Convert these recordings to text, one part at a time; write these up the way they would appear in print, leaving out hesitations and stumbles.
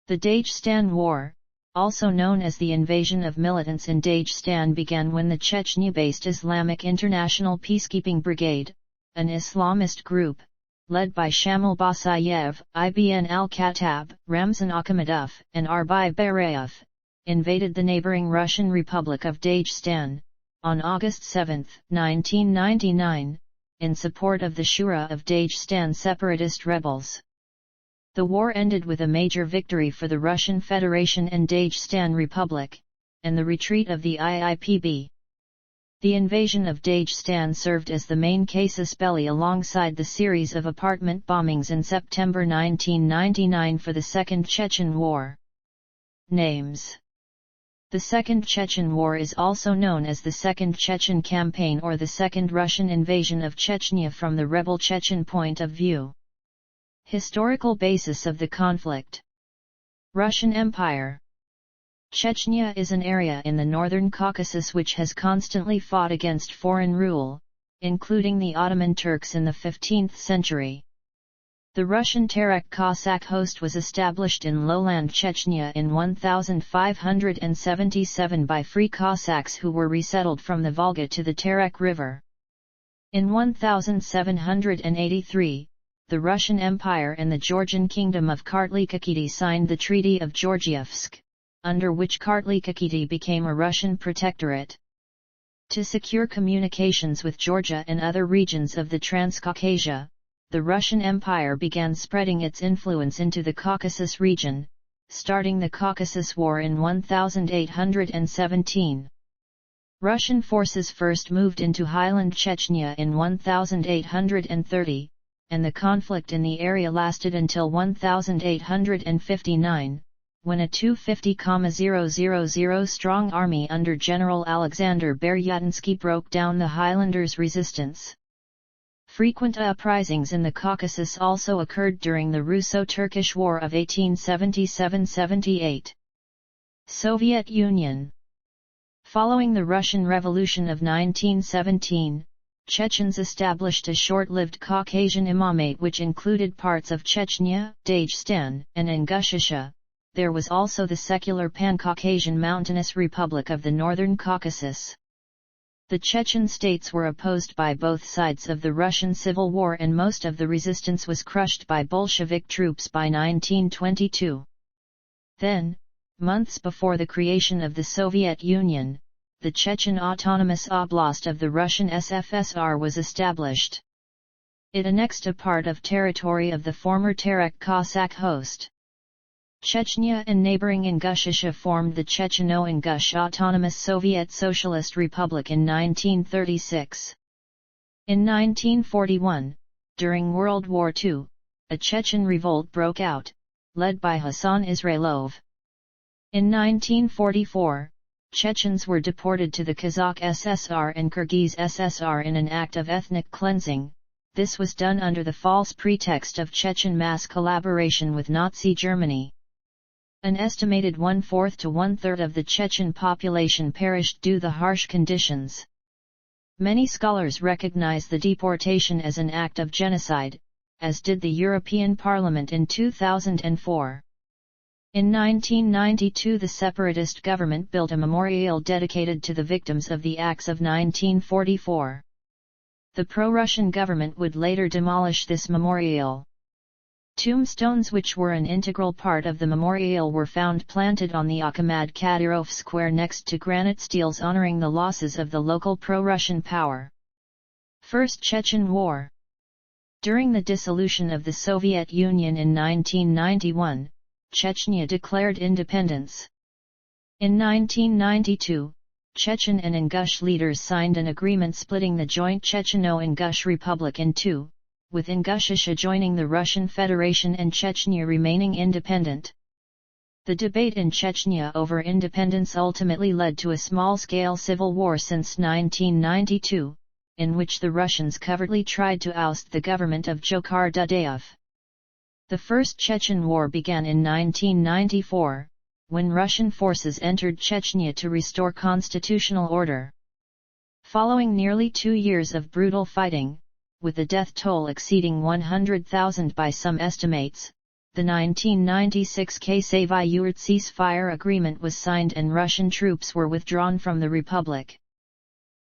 The Dagestan War, also known as the Invasion of Militants in Dagestan, began when the Chechnya-based Islamic International Peacekeeping Brigade, an Islamist group, led by Shamil Basayev, Ibn al-Khattab, Ramzan Akhmadov, and Arbi Barayev, invaded the neighboring Russian Republic of Dagestan, on August 7, 1999, in support of the Shura of Dagestan separatist rebels. The war ended with a major victory for the Russian Federation and Dagestan Republic, and the retreat of the IIPB. The invasion of Dagestan served as the main casus belli alongside the series of apartment bombings in September 1999 for the Second Chechen War. Names. The Second Chechen War is also known as the Second Chechen Campaign or the Second Russian Invasion of Chechnya from the rebel Chechen point of view. Historical basis of the conflict. Russian Empire. Chechnya is an area in the northern Caucasus which has constantly fought against foreign rule, including the Ottoman Turks in the 15th century. The Russian Terek Cossack host was established in lowland Chechnya in 1577 by free Cossacks who were resettled from the Volga to the Terek River. In 1783, the Russian Empire and the Georgian Kingdom of Kartli-Kakheti signed the Treaty of Georgievsk, under which Kartli-Kakheti became a Russian protectorate. To secure communications with Georgia and other regions of the Transcaucasia, the Russian Empire began spreading its influence into the Caucasus region, starting the Caucasus War in 1817. Russian forces first moved into highland Chechnya in 1830, and the conflict in the area lasted until 1859, when a 250,000 strong army under General Alexander Beryatinsky broke down the Highlanders' resistance. Frequent uprisings in the Caucasus also occurred during the Russo-Turkish War of 1877–78. Soviet Union. Following the Russian Revolution of 1917, Chechens established a short-lived Caucasian imamate which included parts of Chechnya, Dagestan, and Ingushetia. There was also the secular Pan-Caucasian Mountainous Republic of the Northern Caucasus. The Chechen states were opposed by both sides of the Russian Civil War and most of the resistance was crushed by Bolshevik troops by 1922. Then, months before the creation of the Soviet Union, the Chechen Autonomous Oblast of the Russian SFSR was established. It annexed a part of territory of the former Terek Cossack host. Chechnya and neighboring Ingushetia formed the Checheno-Ingush Autonomous Soviet Socialist Republic in 1936. In 1941, during World War II, a Chechen revolt broke out, led by Hassan Israilov. In 1944, Chechens were deported to the Kazakh SSR and Kyrgyz SSR in an act of ethnic cleansing. This was done under the false pretext of Chechen mass collaboration with Nazi Germany. An estimated 1/4 to 1/3 of the Chechen population perished due to the harsh conditions. Many scholars recognize the deportation as an act of genocide, as did the European Parliament in 2004. In 1992 the separatist government built a memorial dedicated to the victims of the acts of 1944. The pro-Russian government would later demolish this memorial. Tombstones which were an integral part of the memorial were found planted on the Akhmad Kadyrov Square next to granite steels honoring the losses of the local pro-Russian power. First Chechen War. During the dissolution of the Soviet Union in 1991, Chechnya declared independence. In 1992, Chechen and Ingush leaders signed an agreement splitting the joint Checheno-Ingush Republic in two, with Ingushetia joining the Russian Federation and Chechnya remaining independent. The debate in Chechnya over independence ultimately led to a small-scale civil war since 1992, in which the Russians covertly tried to oust the government of Dzhokhar Dudayev. The First Chechen War began in 1994, when Russian forces entered Chechnya to restore constitutional order. Following nearly 2 years of brutal fighting, with the death toll exceeding 100,000 by some estimates, the 1996 Ksavyurt ceasefire agreement was signed and Russian troops were withdrawn from the republic.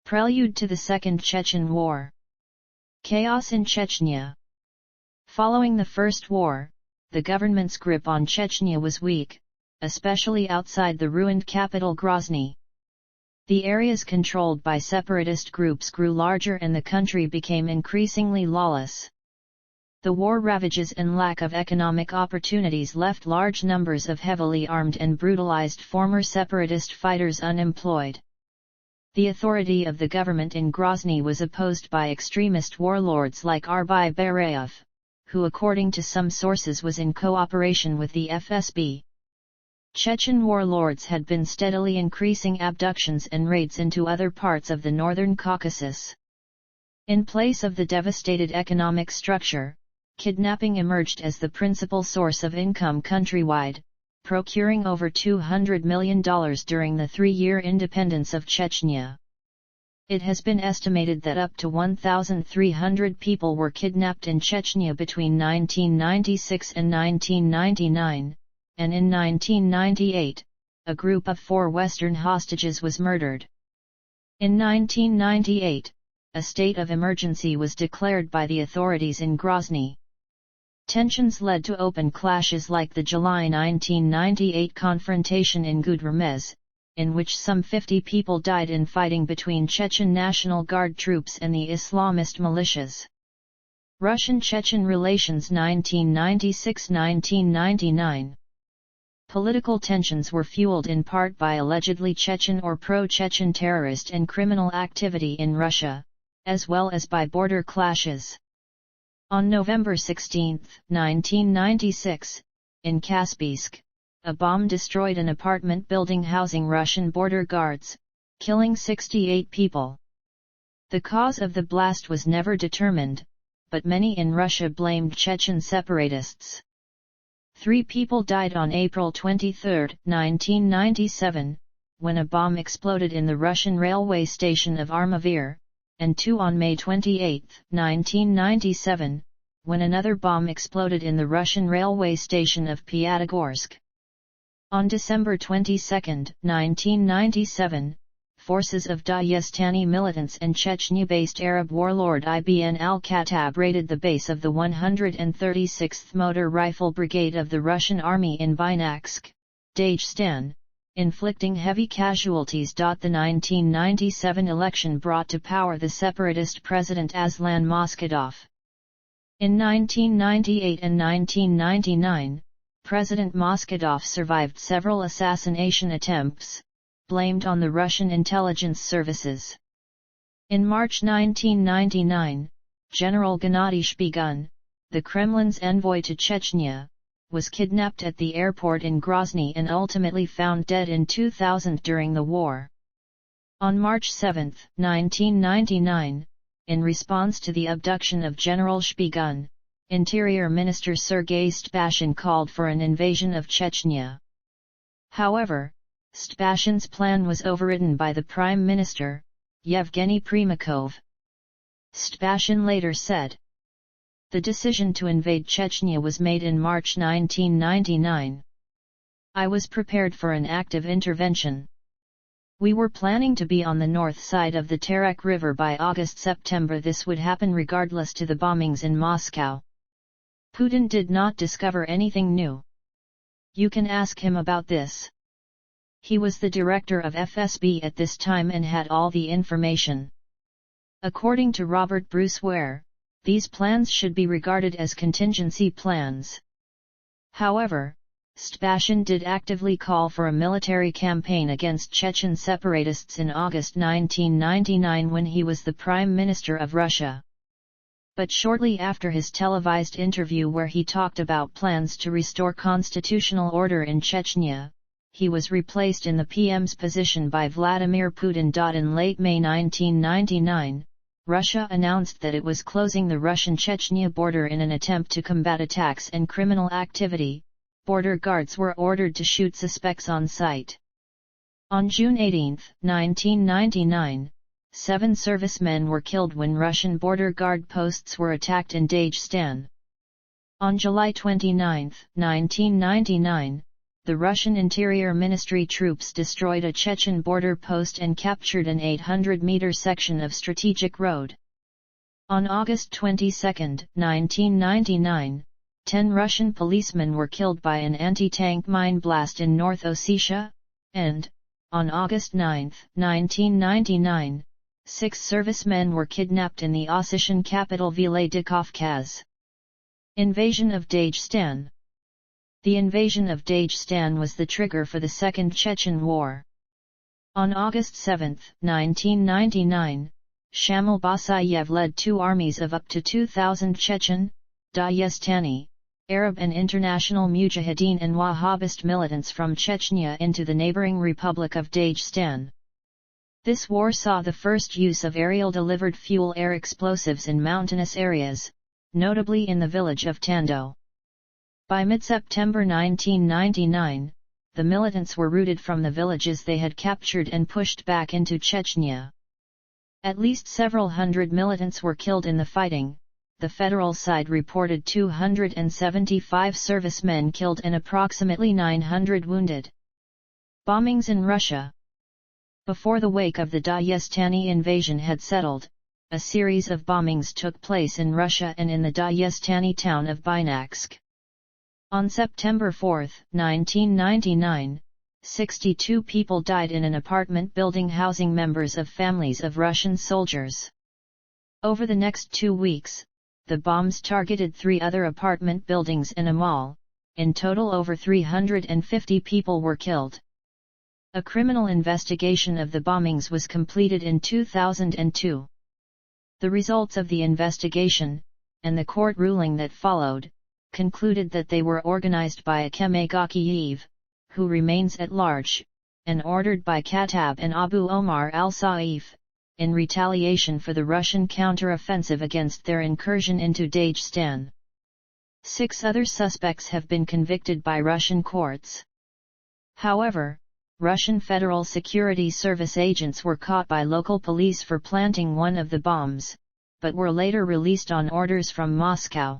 Prelude to the Second Chechen War. Chaos in Chechnya. Following the First War, the government's grip on Chechnya was weak, especially outside the ruined capital Grozny. The areas controlled by separatist groups grew larger and the country became increasingly lawless. The war ravages and lack of economic opportunities left large numbers of heavily armed and brutalized former separatist fighters unemployed. The authority of the government in Grozny was opposed by extremist warlords like Arbi Barayev, who according to some sources was in cooperation with the FSB. Chechen warlords had been steadily increasing abductions and raids into other parts of the northern Caucasus. In place of the devastated economic structure, kidnapping emerged as the principal source of income countrywide, procuring over $200 million during the 3-year independence of Chechnya. It has been estimated that up to 1,300 people were kidnapped in Chechnya between 1996 and 1999, and in 1998, a group of 4 Western hostages was murdered. In 1998, a state of emergency was declared by the authorities in Grozny. Tensions led to open clashes like the July 1998 confrontation in Gudremez, in which some 50 people died in fighting between Chechen National Guard troops and the Islamist militias. Russian-Chechen relations 1996–1999. Political tensions were fueled in part by allegedly Chechen or pro-Chechen terrorist and criminal activity in Russia, as well as by border clashes. On November 16, 1996, in Kaspiysk, a bomb destroyed an apartment building housing Russian border guards, killing 68 people. The cause of the blast was never determined, but many in Russia blamed Chechen separatists. 3 people died on April 23, 1997, when a bomb exploded in the Russian railway station of Armavir, and 2 on May 28, 1997, when another bomb exploded in the Russian railway station of Pyatigorsk. On December 22, 1997, forces of Dagestani militants and Chechnya-based Arab warlord Ibn al-Khattab raided the base of the 136th Motor Rifle Brigade of the Russian Army in Baynaksk, Dagestan, inflicting heavy casualties. The 1997 election brought to power the separatist president Aslan Maskhadov. In 1998 and 1999, President Maskhadov survived several assassination attempts, blamed on the Russian intelligence services. In March 1999, General Gennady Shpygun, the Kremlin's envoy to Chechnya, was kidnapped at the airport in Grozny and ultimately found dead in 2000 during the war. On March 7, 1999, in response to the abduction of General Shpygun, Interior Minister Sergei Stepashin called for an invasion of Chechnya. However, Stepashin's plan was overridden by the Prime Minister, Yevgeny Primakov. Stepashin later said, "The decision to invade Chechnya was made in March 1999. I was prepared for an active intervention. We were planning to be on the north side of the Terek River by August-September. This would happen regardless to the bombings in Moscow. Putin did not discover anything new. You can ask him about this. He was the director of FSB at this time and had all the information." According to Robert Bruce Ware, these plans should be regarded as contingency plans. However, Stepashin did actively call for a military campaign against Chechen separatists in August 1999 when he was the Prime Minister of Russia. But shortly after his televised interview where he talked about plans to restore constitutional order in Chechnya, he was replaced in the PM's position by Vladimir Putin. In late May 1999, Russia announced that it was closing the Russian-Chechnya border in an attempt to combat attacks and criminal activity. Border guards were ordered to shoot suspects on sight. On June 18, 1999, 7 servicemen were killed when Russian border guard posts were attacked in Dagestan. On July 29, 1999, the Russian Interior Ministry troops destroyed a Chechen border post and captured an 800-meter section of strategic road. On August 22, 1999, 10 Russian policemen were killed by an anti-tank mine blast in North Ossetia, and, on August 9, 1999, 6 servicemen were kidnapped in the Ossetian capital Vladikavkaz. Invasion of Dagestan. The invasion of Dagestan was the trigger for the Second Chechen War. On August 7, 1999, Shamil Basayev led 2 armies of up to 2,000 Chechen, Dagestani, Arab and international Mujahideen and Wahhabist militants from Chechnya into the neighboring Republic of Dagestan. This war saw the first use of aerial-delivered fuel air explosives in mountainous areas, notably in the village of Tando. By mid-September 1999, the militants were routed from the villages they had captured and pushed back into Chechnya. At least several hundred militants were killed in the fighting. The federal side reported 275 servicemen killed and approximately 900 wounded. Bombings in Russia. Before the wake of the Dagestani invasion had settled, a series of bombings took place in Russia and in the Dagestani town of Baynaksk. On September 4, 1999, 62 people died in an apartment building housing members of families of Russian soldiers. Over the next 2 weeks, the bombs targeted 3 other apartment buildings and a mall. In total, over 350 people were killed. A criminal investigation of the bombings was completed in 2002. The results of the investigation, and the court ruling that followed, concluded that they were organized by Akhmadov Gakiyev, who remains at large, and ordered by Khattab and Abu Omar al-Saif, in retaliation for the Russian counter-offensive against their incursion into Dagestan. 6 other suspects have been convicted by Russian courts. However, Russian Federal Security Service agents were caught by local police for planting one of the bombs, but were later released on orders from Moscow.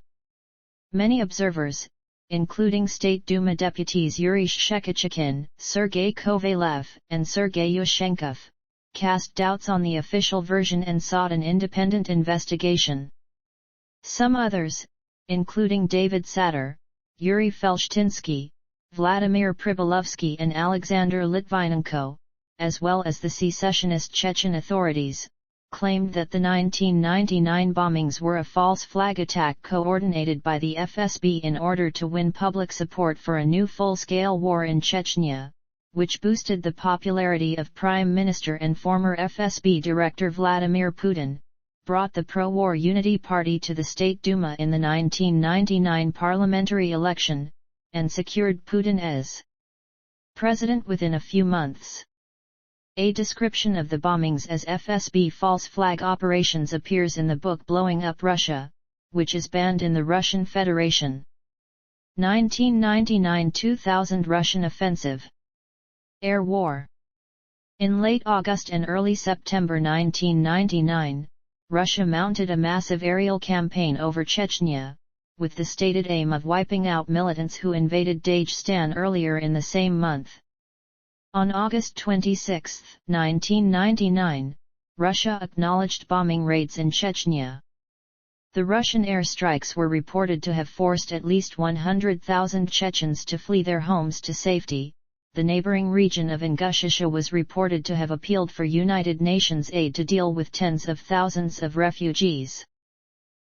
Many observers, including State Duma deputies Yuri Shchekin, Sergei Kovalev, and Sergei Yushchenkov, cast doubts on the official version and sought an independent investigation. Some others, including David Satter, Yuri Felshtinsky, Vladimir Pribilovsky and Alexander Litvinenko, as well as the secessionist Chechen authorities, claimed that the 1999 bombings were a false flag attack coordinated by the FSB in order to win public support for a new full-scale war in Chechnya, which boosted the popularity of Prime Minister and former FSB Director Vladimir Putin, brought the pro-war Unity Party to the State Duma in the 1999 parliamentary election, and secured Putin as president within a few months. A description of the bombings as FSB false flag operations appears in the book Blowing Up Russia, which is banned in the Russian Federation. 1999–2000 Russian Offensive. Air War. In late August and early September 1999, Russia mounted a massive aerial campaign over Chechnya, with the stated aim of wiping out militants who invaded Dagestan earlier in the same month. On August 26, 1999, Russia acknowledged bombing raids in Chechnya. The Russian airstrikes were reported to have forced at least 100,000 Chechens to flee their homes to safety. The neighboring region of Ingushetia was reported to have appealed for United Nations aid to deal with tens of thousands of refugees.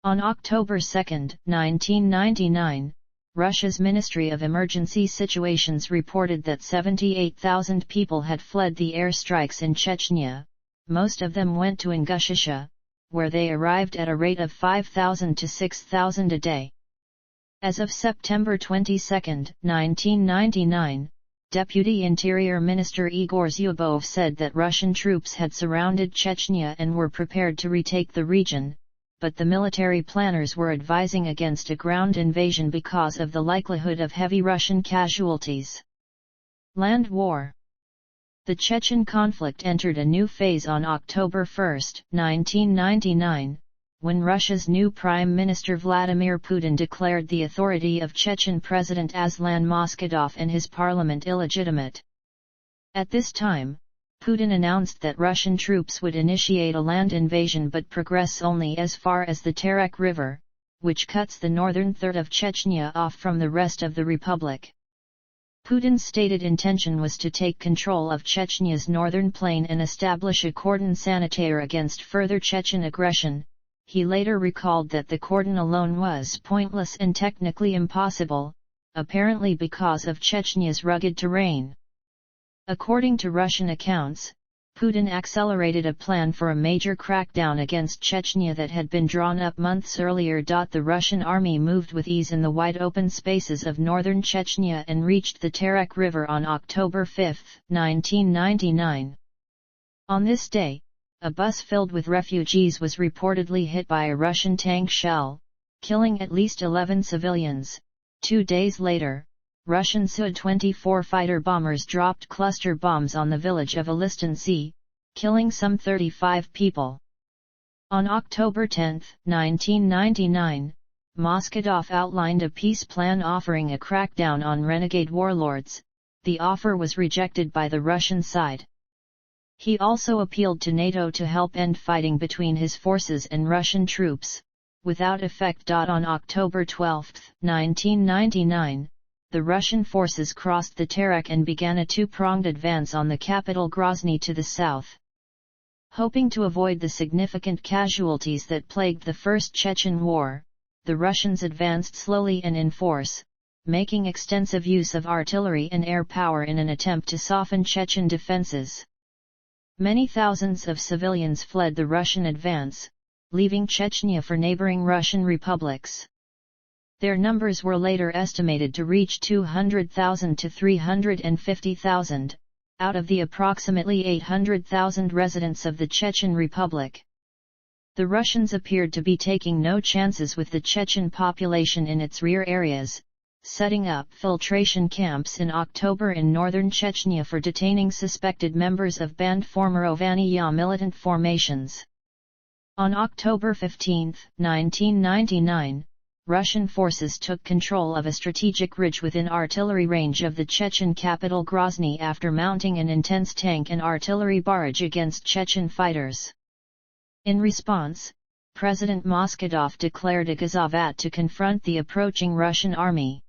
On October 2, 1999, Russia's Ministry of Emergency Situations reported that 78,000 people had fled the airstrikes in Chechnya. Most of them went to Ingushetia, where they arrived at a rate of 5,000 to 6,000 a day. As of September 22, 1999, Deputy Interior Minister Igor Zyubov said that Russian troops had surrounded Chechnya and were prepared to retake the region, but the military planners were advising against a ground invasion because of the likelihood of heavy Russian casualties. Land war. The Chechen conflict entered a new phase on October 1, 1999, when Russia's new Prime Minister Vladimir Putin declared the authority of Chechen President Aslan Maskhadov and his parliament illegitimate. At this time, Putin announced that Russian troops would initiate a land invasion but progress only as far as the Terek River, which cuts the northern third of Chechnya off from the rest of the republic. Putin's stated intention was to take control of Chechnya's northern plain and establish a cordon sanitaire against further Chechen aggression. He later recalled that the cordon alone was pointless and technically impossible, apparently because of Chechnya's rugged terrain. According to Russian accounts, Putin accelerated a plan for a major crackdown against Chechnya that had been drawn up months earlier. The Russian army moved with ease in the wide open spaces of northern Chechnya and reached the Terek River on October 5, 1999. On this day, a bus filled with refugees was reportedly hit by a Russian tank shell, killing at least 11 civilians. 2 days later, Russian Su-24 fighter bombers dropped cluster bombs on the village of Alistancy, killing some 35 people. On October 10, 1999, Maskhadov outlined a peace plan offering a crackdown on renegade warlords. The offer was rejected by the Russian side. He also appealed to NATO to help end fighting between his forces and Russian troops, without effect. On October 12, 1999, the Russian forces crossed the Terek and began a two-pronged advance on the capital Grozny to the south. Hoping to avoid the significant casualties that plagued the First Chechen War, the Russians advanced slowly and in force, making extensive use of artillery and air power in an attempt to soften Chechen defenses. Many thousands of civilians fled the Russian advance, leaving Chechnya for neighboring Russian republics. Their numbers were later estimated to reach 200,000 to 350,000, out of the approximately 800,000 residents of the Chechen Republic. The Russians appeared to be taking no chances with the Chechen population in its rear areas, setting up filtration camps in October in northern Chechnya for detaining suspected members of banned former militant formations. On October 15, 1999, Russian forces took control of a strategic ridge within artillery range of the Chechen capital Grozny after mounting an intense tank and artillery barrage against Chechen fighters. In response, President Maskhadov declared a gazovat to confront the approaching Russian army.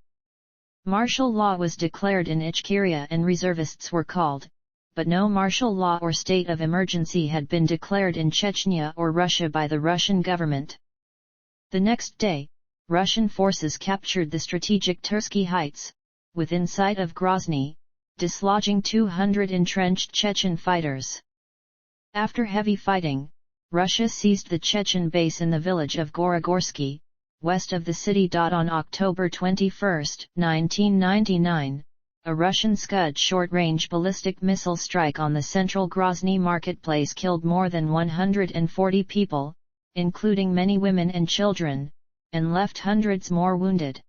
Martial law was declared in Ichkeria and reservists were called, but no martial law or state of emergency had been declared in Chechnya or Russia by the Russian government. The next day, Russian forces captured the strategic Tersky Heights, within sight of Grozny, dislodging 200 entrenched Chechen fighters. After heavy fighting, Russia seized the Chechen base in the village of Gorogorsky, west of the city. On October 21, 1999, a Russian Scud short-range ballistic missile strike on the central Grozny marketplace killed more than 140 people, including many women and children, and left hundreds more wounded.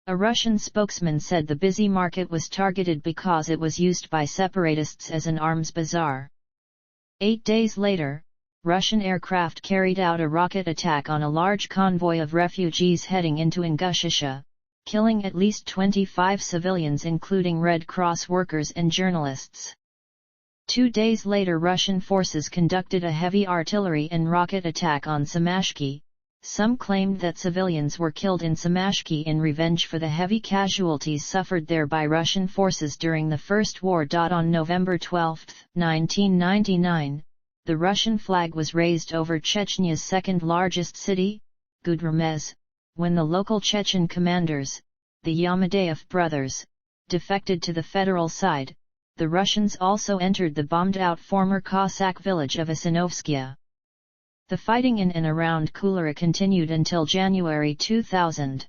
A Russian spokesman said the busy market was targeted because it was used by separatists as an arms bazaar. 8 days later, Russian aircraft carried out a rocket attack on a large convoy of refugees heading into Ingushetia, killing at least 25 civilians including Red Cross workers and journalists. 2 days later Russian forces conducted a heavy artillery and rocket attack on Samashki. Some claimed that civilians were killed in Samashki in revenge for the heavy casualties suffered there by Russian forces during the First War. On November 12, 1999, the Russian flag was raised over Chechnya's second-largest city, Gudremez, when the local Chechen commanders, the Yamadeyev brothers, defected to the federal side. The Russians also entered the bombed-out former Cossack village of Asinovskaya. The fighting in and around Kulera continued until January 2000.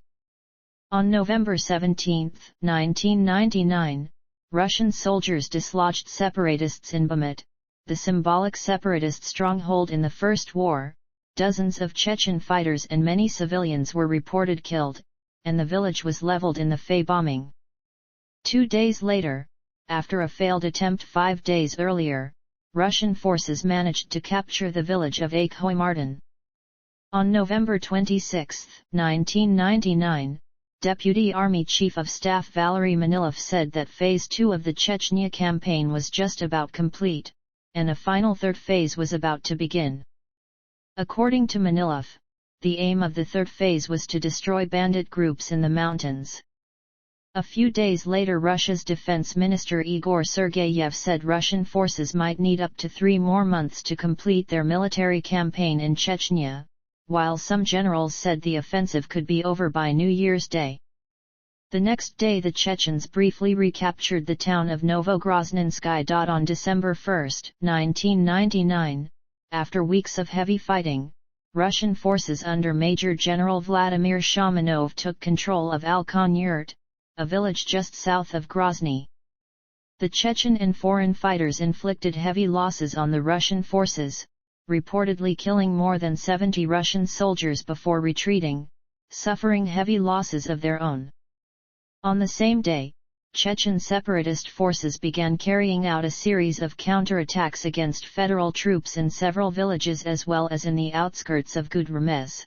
On November 17, 1999, Russian soldiers dislodged separatists in Bakhmut, the symbolic separatist stronghold in the First War. Dozens of Chechen fighters and many civilians were reported killed, and the village was leveled in the Fay bombing. 2 days later, after a failed attempt 5 days earlier, Russian forces managed to capture the village of Akhoy Martin. On November 26, 1999, Deputy Army Chief of Staff Valery Manilov said that Phase 2 of the Chechnya campaign was just about complete, and a final third phase was about to begin. According to Manilov, the aim of the third phase was to destroy bandit groups in the mountains. A few days later, Russia's Defense Minister Igor Sergeyev said Russian forces might need up to 3 more months to complete their military campaign in Chechnya, while some generals said the offensive could be over by New Year's Day. The next day the Chechens briefly recaptured the town of Novogrozhninsky. On December 1, 1999, after weeks of heavy fighting, Russian forces under Major General Vladimir Shamanov took control of Al-Khattab, a village just south of Grozny. The Chechen and foreign fighters inflicted heavy losses on the Russian forces, reportedly killing more than 70 Russian soldiers before retreating, suffering heavy losses of their own. On the same day, Chechen separatist forces began carrying out a series of counterattacks against federal troops in several villages as well as in the outskirts of Gudremez.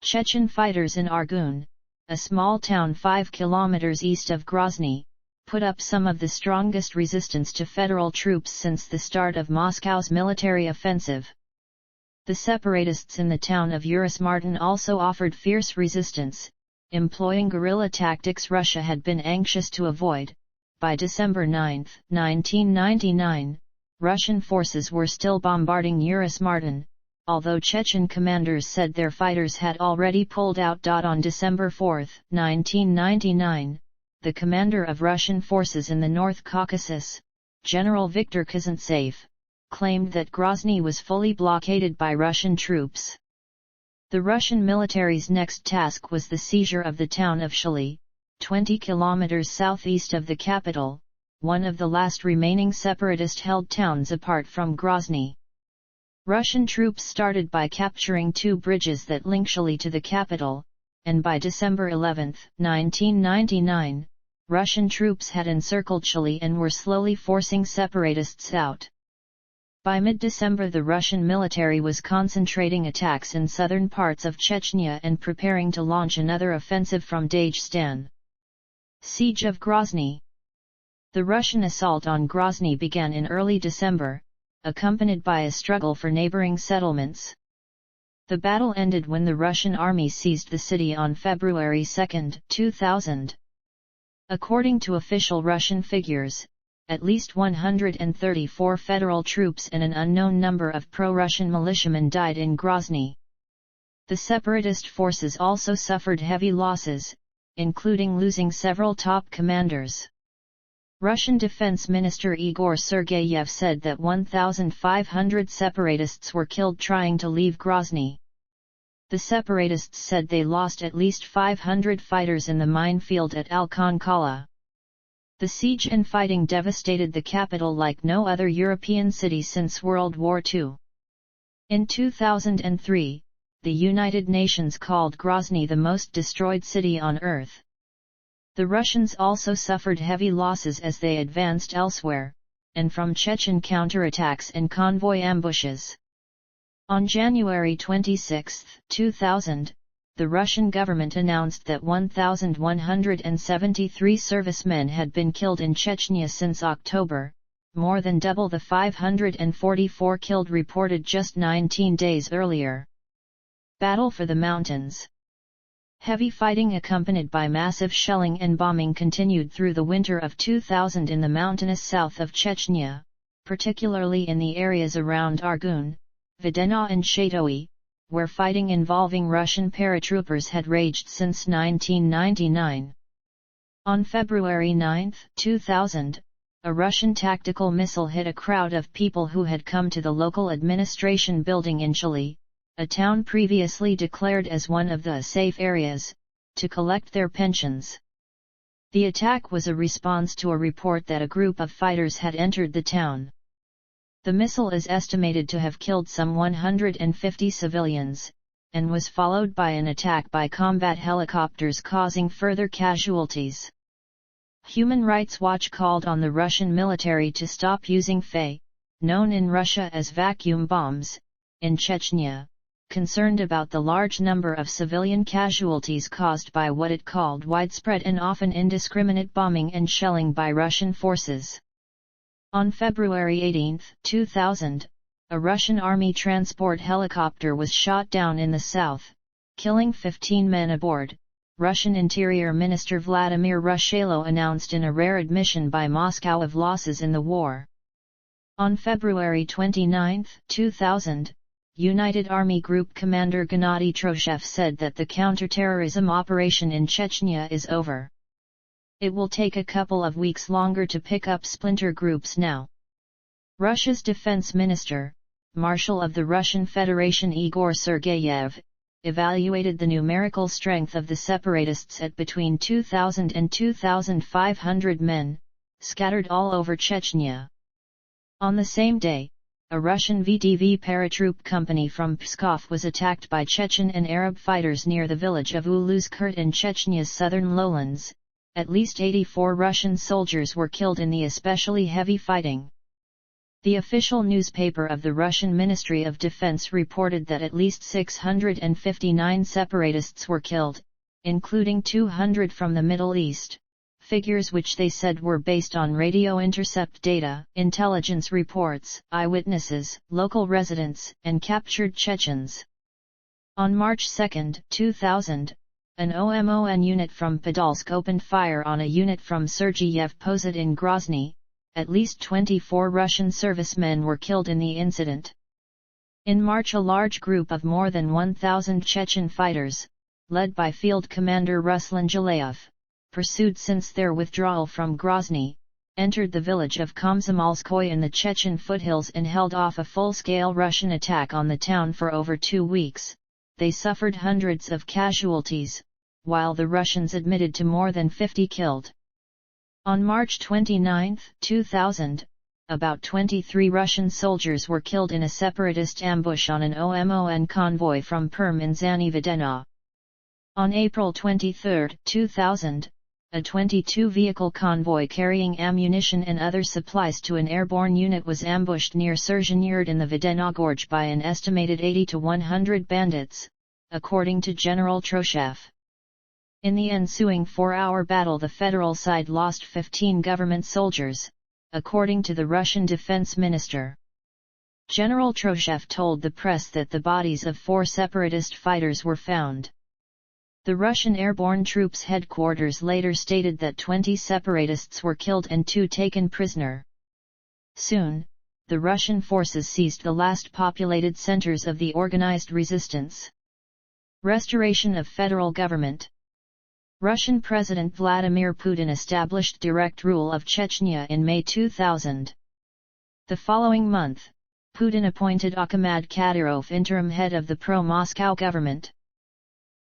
Chechen fighters in Argun, a small town 5 kilometers east of Grozny, put up some of the strongest resistance to federal troops since the start of Moscow's military offensive. The separatists in the town of Urusmartin also offered fierce resistance, employing guerrilla tactics Russia had been anxious to avoid. By December 9, 1999, Russian forces were still bombarding Urusmartin, although Chechen commanders said their fighters had already pulled out. On December 4, 1999, the commander of Russian forces in the North Caucasus, General Viktor Kazantsev, claimed that Grozny was fully blockaded by Russian troops. The Russian military's next task was the seizure of the town of Shili, 20 kilometers southeast of the capital, one of the last remaining separatist-held towns apart from Grozny. Russian troops started by capturing 2 bridges that link Shili to the capital, and by December 11, 1999, Russian troops had encircled Shili and were slowly forcing separatists out. By mid-December the Russian military was concentrating attacks in southern parts of Chechnya and preparing to launch another offensive from Dagestan. Siege of Grozny. The Russian assault on Grozny began in early December, accompanied by a struggle for neighboring settlements. The battle ended when the Russian army seized the city on February 2, 2000. According to official Russian figures, at least 134 federal troops and an unknown number of pro-Russian militiamen died in Grozny. The separatist forces also suffered heavy losses, including losing several top commanders. Russian Defense Minister Igor Sergeyev said that 1,500 separatists were killed trying to leave Grozny. The separatists said they lost at least 500 fighters in the minefield at Al-Khattab. The siege and fighting devastated the capital like no other European city since World War II. In 2003, the United Nations called Grozny the most destroyed city on Earth. The Russians also suffered heavy losses as they advanced elsewhere, and from Chechen counterattacks and convoy ambushes. On January 26, 2000, the Russian government announced that 1,173 servicemen had been killed in Chechnya since October, more than double the 544 killed reported just 19 days earlier. Battle for the mountains. Heavy fighting accompanied by massive shelling and bombing continued through the winter of 2000 in the mountainous south of Chechnya, particularly in the areas around Argun, Videna and Shatoy, where fighting involving Russian paratroopers had raged since 1999. On February 9, 2000, a Russian tactical missile hit a crowd of people who had come to the local administration building in Shili, a town previously declared as one of the safe areas, to collect their pensions. The attack was a response to a report that a group of fighters had entered the town. The missile is estimated to have killed some 150 civilians, and was followed by an attack by combat helicopters causing further casualties. Human Rights Watch called on the Russian military to stop using Fey, known in Russia as vacuum bombs, in Chechnya, concerned about the large number of civilian casualties caused by what it called widespread and often indiscriminate bombing and shelling by Russian forces. On February 18, 2000, a Russian army transport helicopter was shot down in the south, killing 15 men aboard, Russian Interior Minister Vladimir Rushailo announced in a rare admission by Moscow of losses in the war. On February 29, 2000, United Army Group Commander Gennady Troshev said that the counterterrorism operation in Chechnya is over. It will take a couple of weeks longer to pick up splinter groups now. Russia's defense minister, Marshal of the Russian Federation Igor Sergeyev, evaluated the numerical strength of the separatists at between 2,000 and 2,500 men, scattered all over Chechnya. On the same day, a Russian VTV paratroop company from Pskov was attacked by Chechen and Arab fighters near the village of Uluzkurt in Chechnya's southern lowlands. At least 84 Russian soldiers were killed in the especially heavy fighting. The official newspaper of the Russian Ministry of Defense reported that at least 659 separatists were killed, including 200 from the Middle East. Figures which they said were based on radio intercept data, intelligence reports, eyewitnesses, local residents, and captured Chechens. On March 2, 2000, an OMON unit from Podolsk opened fire on a unit from Sergeyev Posad in Grozny. At least 24 Russian servicemen were killed in the incident. In March, a large group of more than 1,000 Chechen fighters, led by Field Commander Ruslan Jalayev, pursued since their withdrawal from Grozny, entered the village of Komsomolskoye in the Chechen foothills and held off a full-scale Russian attack on the town for over 2 weeks. They suffered hundreds of casualties, while the Russians admitted to more than 50 killed. On March 29, 2000, about 23 Russian soldiers were killed in a separatist ambush on an OMON convoy from Perm in Zanividena. On April 23, 2000, a 22-vehicle convoy carrying ammunition and other supplies to an airborne unit was ambushed near Serzhenyurd in the Videna Gorge by an estimated 80 to 100 bandits, according to General Troshev. In the ensuing 4-hour battle, the federal side lost 15 government soldiers, according to the Russian defense minister. General Troshev told the press that the bodies of 4 separatist fighters were found. The Russian airborne troops headquarters later stated that 20 separatists were killed and 2 taken prisoner. Soon, the Russian forces seized the last populated centers of the organized resistance. Restoration of federal government. Russian President Vladimir Putin established direct rule of Chechnya in May 2000. The following month, Putin appointed Akhmadov Kadyrov interim head of the pro-Moscow government.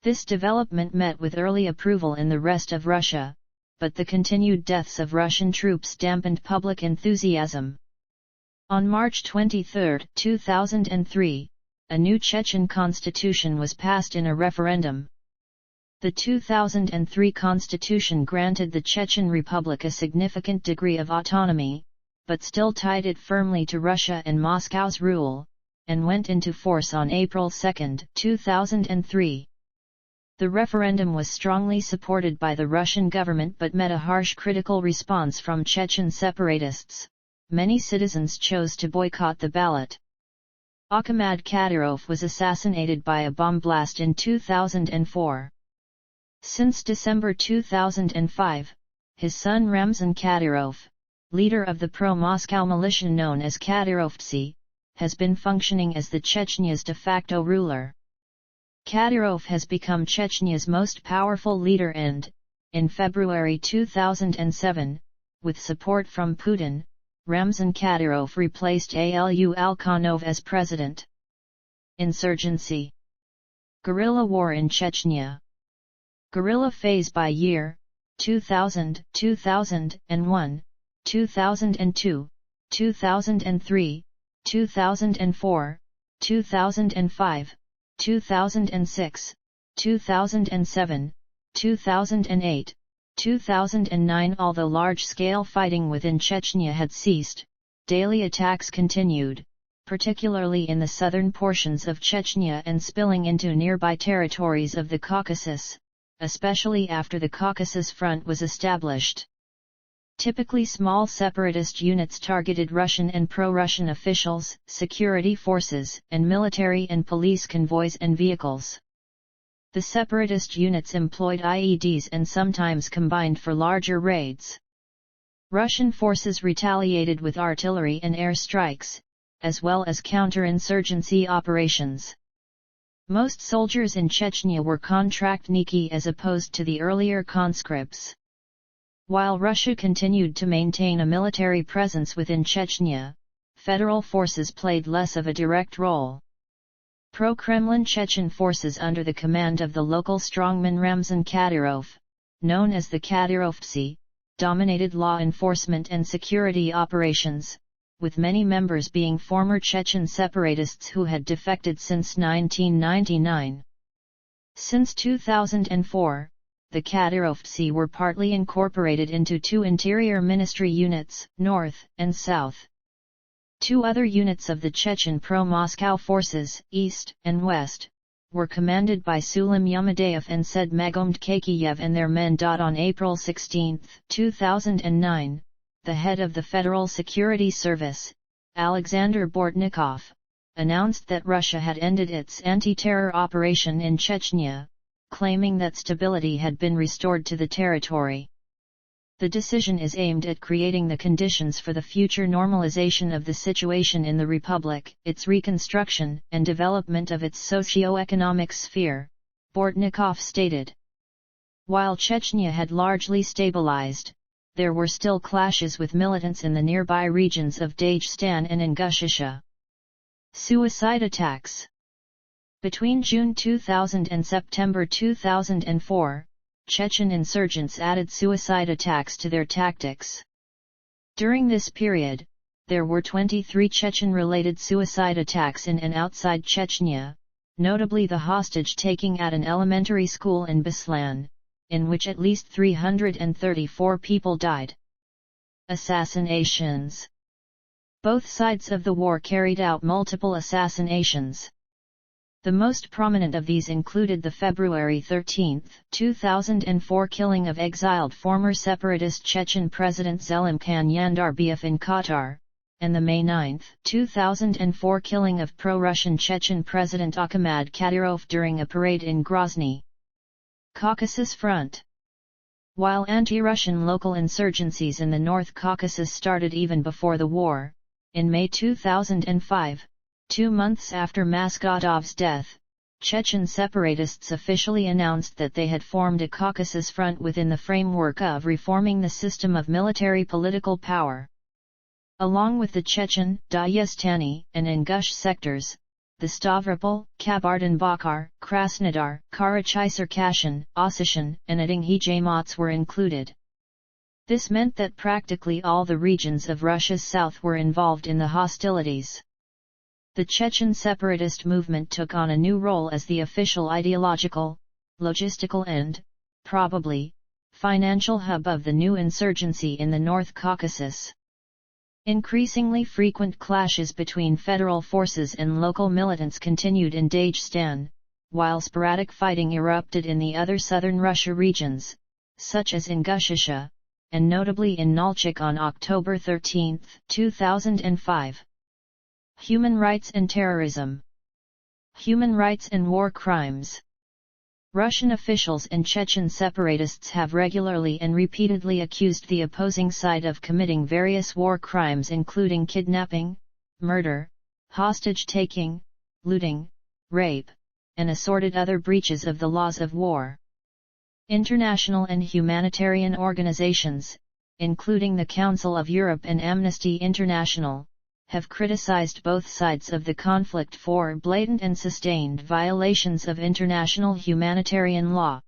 This development met with early approval in the rest of Russia, but the continued deaths of Russian troops dampened public enthusiasm. On March 23, 2003, a new Chechen constitution was passed in a referendum. The 2003 constitution granted the Chechen Republic a significant degree of autonomy, but still tied it firmly to Russia and Moscow's rule, and went into force on April 2, 2003. The referendum was strongly supported by the Russian government but met a harsh critical response from Chechen separatists. Many citizens chose to boycott the ballot. Akhmadov Kadyrov was assassinated by a bomb blast in 2004. Since December 2005, his son Ramzan Kadyrov, leader of the pro-Moscow militia known as Kadyrovtsi, has been functioning as the Chechnya's de facto ruler. Kadyrov has become Chechnya's most powerful leader and, in February 2007, with support from Putin, Ramzan Kadyrov replaced al-Khattab as president. Insurgency. Guerrilla war in Chechnya. Guerrilla phase by year: 2000, 2001, 2002, 2003, 2004, 2005, 2006, 2007, 2008, 2009. Although large-scale fighting within Chechnya had ceased, daily attacks continued, particularly in the southern portions of Chechnya and spilling into nearby territories of the Caucasus, especially after the Caucasus Front was established. Typically small separatist units targeted Russian and pro-Russian officials, security forces, and military and police convoys and vehicles. The separatist units employed IEDs and sometimes combined for larger raids. Russian forces retaliated with artillery and air strikes, as well as counterinsurgency operations. Most soldiers in Chechnya were contractniki as opposed to the earlier conscripts. While Russia continued to maintain a military presence within Chechnya, federal forces played less of a direct role. Pro-Kremlin Chechen forces under the command of the local strongman Ramzan Kadyrov, known as the Kadyrovtsi, dominated law enforcement and security operations, with many members being former Chechen separatists who had defected since 1999. Since 2004, the Kadyrovtsi were partly incorporated into two interior ministry units, North and South. Two other units of the Chechen pro-Moscow forces, East and West, were commanded by Sulim Yamadeyev and Sed Magomed Kakiyev and their men. On April 16, 2009, the head of the Federal Security Service, Alexander Bortnikov, announced that Russia had ended its anti-terror operation in Chechnya, claiming that stability had been restored to the territory. The decision is aimed at creating the conditions for the future normalization of the situation in the Republic, its reconstruction and development of its socio-economic sphere, Bortnikov stated. While Chechnya had largely stabilized, there were still clashes with militants in the nearby regions of Dagestan and Ingushetia. Suicide attacks. Between June 2000 and September 2004, Chechen insurgents added suicide attacks to their tactics. During this period, there were 23 Chechen-related suicide attacks in and outside Chechnya, notably the hostage-taking at an elementary school in Beslan, in which at least 334 people died. Assassinations. Both sides of the war carried out multiple assassinations. The most prominent of these included the February 13, 2004 killing of exiled former separatist Chechen President Zelimkhan Yandarbiev in Qatar, and the May 9, 2004 killing of pro-Russian Chechen President Akhmadov Kadyrov during a parade in Grozny. Caucasus Front. While anti-Russian local insurgencies in the North Caucasus started even before the war, in May 2005, 2 months after Akhmadov's death, Chechen separatists officially announced that they had formed a Caucasus Front within the framework of reforming the system of military political power. Along with the Chechen, Dagestani, and Ingush sectors, the Stavropol, Kabardin-Balkar, Krasnodar, Karachay-Circassian, Ossetian, and Ading-Hejmots were included. This meant that practically all the regions of Russia's south were involved in the hostilities. The Chechen separatist movement took on a new role as the official ideological, logistical and, probably, financial hub of the new insurgency in the North Caucasus. Increasingly frequent clashes between federal forces and local militants continued in Dagestan, while sporadic fighting erupted in the other southern Russia regions, such as Ingushetia, and notably in Nalchik on October 13, 2005. Human rights and terrorism. Human rights and war crimes. Russian officials and Chechen separatists have regularly and repeatedly accused the opposing side of committing various war crimes including kidnapping, murder, hostage-taking, looting, rape, and assorted other breaches of the laws of war. International and humanitarian organizations, including the Council of Europe and Amnesty International, have criticized both sides of the conflict for blatant and sustained violations of international humanitarian law.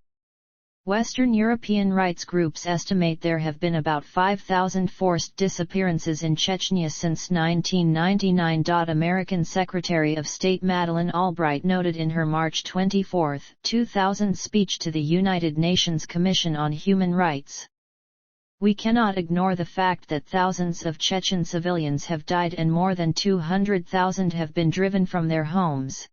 Western European rights groups estimate there have been about 5,000 forced disappearances in Chechnya since 1999. American Secretary of State Madeleine Albright noted in her March 24, 2000 speech to the United Nations Commission on Human Rights. We cannot ignore the fact that thousands of Chechen civilians have died and more than 200,000 have been driven from their homes.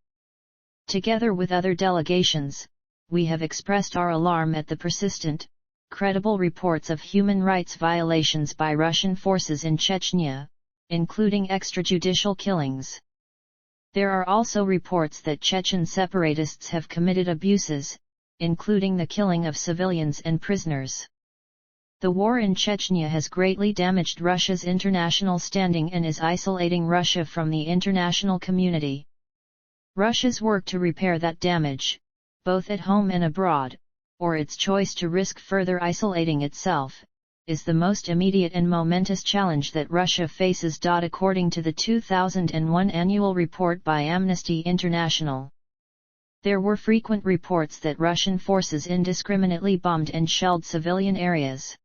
Together with other delegations, we have expressed our alarm at the persistent, credible reports of human rights violations by Russian forces in Chechnya, including extrajudicial killings. There are also reports that Chechen separatists have committed abuses, including the killing of civilians and prisoners. The war in Chechnya has greatly damaged Russia's international standing and is isolating Russia from the international community. Russia's work to repair that damage, both at home and abroad, or its choice to risk further isolating itself, is the most immediate and momentous challenge that Russia faces. According to the 2001 annual report by Amnesty International, there were frequent reports that Russian forces indiscriminately bombed and shelled civilian areas.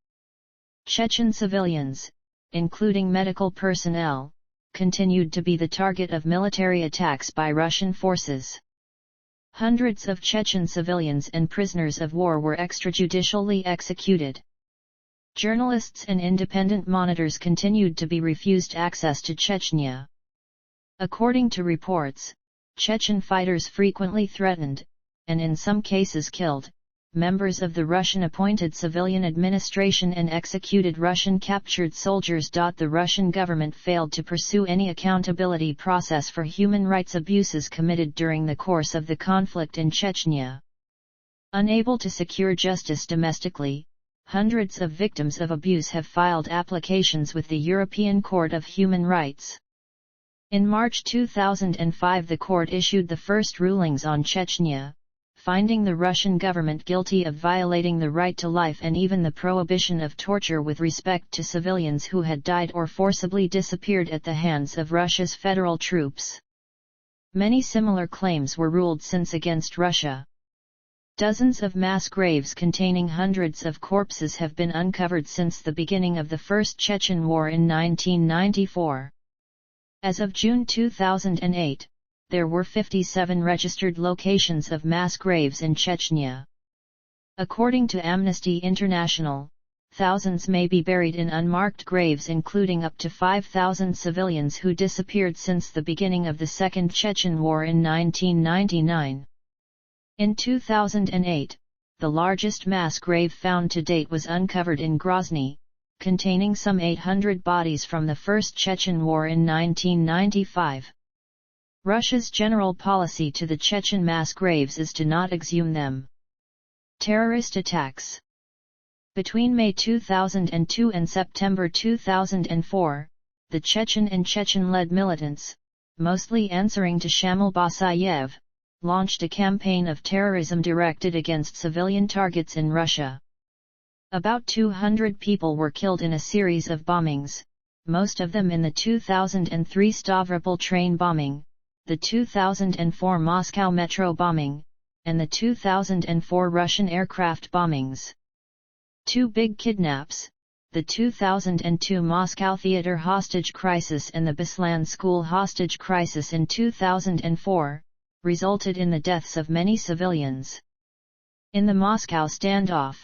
Chechen civilians, including medical personnel, continued to be the target of military attacks by Russian forces. Hundreds of Chechen civilians and prisoners of war were extrajudicially executed. Journalists and independent monitors continued to be refused access to Chechnya. According to reports, Chechen fighters frequently threatened, and in some cases killed, members of the Russian-appointed civilian administration and executed Russian captured soldiers. The Russian government failed to pursue any accountability process for human rights abuses committed during the course of the conflict in Chechnya. Unable to secure justice domestically, hundreds of victims of abuse have filed applications with the European Court of Human Rights. In March 2005, the court issued the first rulings on Chechnya, finding the Russian government guilty of violating the right to life and even the prohibition of torture with respect to civilians who had died or forcibly disappeared at the hands of Russia's federal troops. Many similar claims were ruled since against Russia. Dozens of mass graves containing hundreds of corpses have been uncovered since the beginning of the First Chechen War in 1994. As of June 2008, there were 57 registered locations of mass graves in Chechnya. According to Amnesty International, thousands may be buried in unmarked graves, including up to 5,000 civilians who disappeared since the beginning of the Second Chechen War in 1999. In 2008, the largest mass grave found to date was uncovered in Grozny, containing some 800 bodies from the First Chechen War in 1995. Russia's general policy to the Chechen mass graves is to not exhume them. Terrorist attacks. Between May 2002 and September 2004, the Chechen and Chechen-led militants, mostly answering to Shamil Basayev, launched a campaign of terrorism directed against civilian targets in Russia. About 200 people were killed in a series of bombings, most of them in the 2003 Stavropol train bombing, the 2004 Moscow metro bombing, and the 2004 Russian aircraft bombings. Two big kidnaps, the 2002 Moscow theater hostage crisis and the Beslan school hostage crisis in 2004, resulted in the deaths of many civilians. In the Moscow standoff,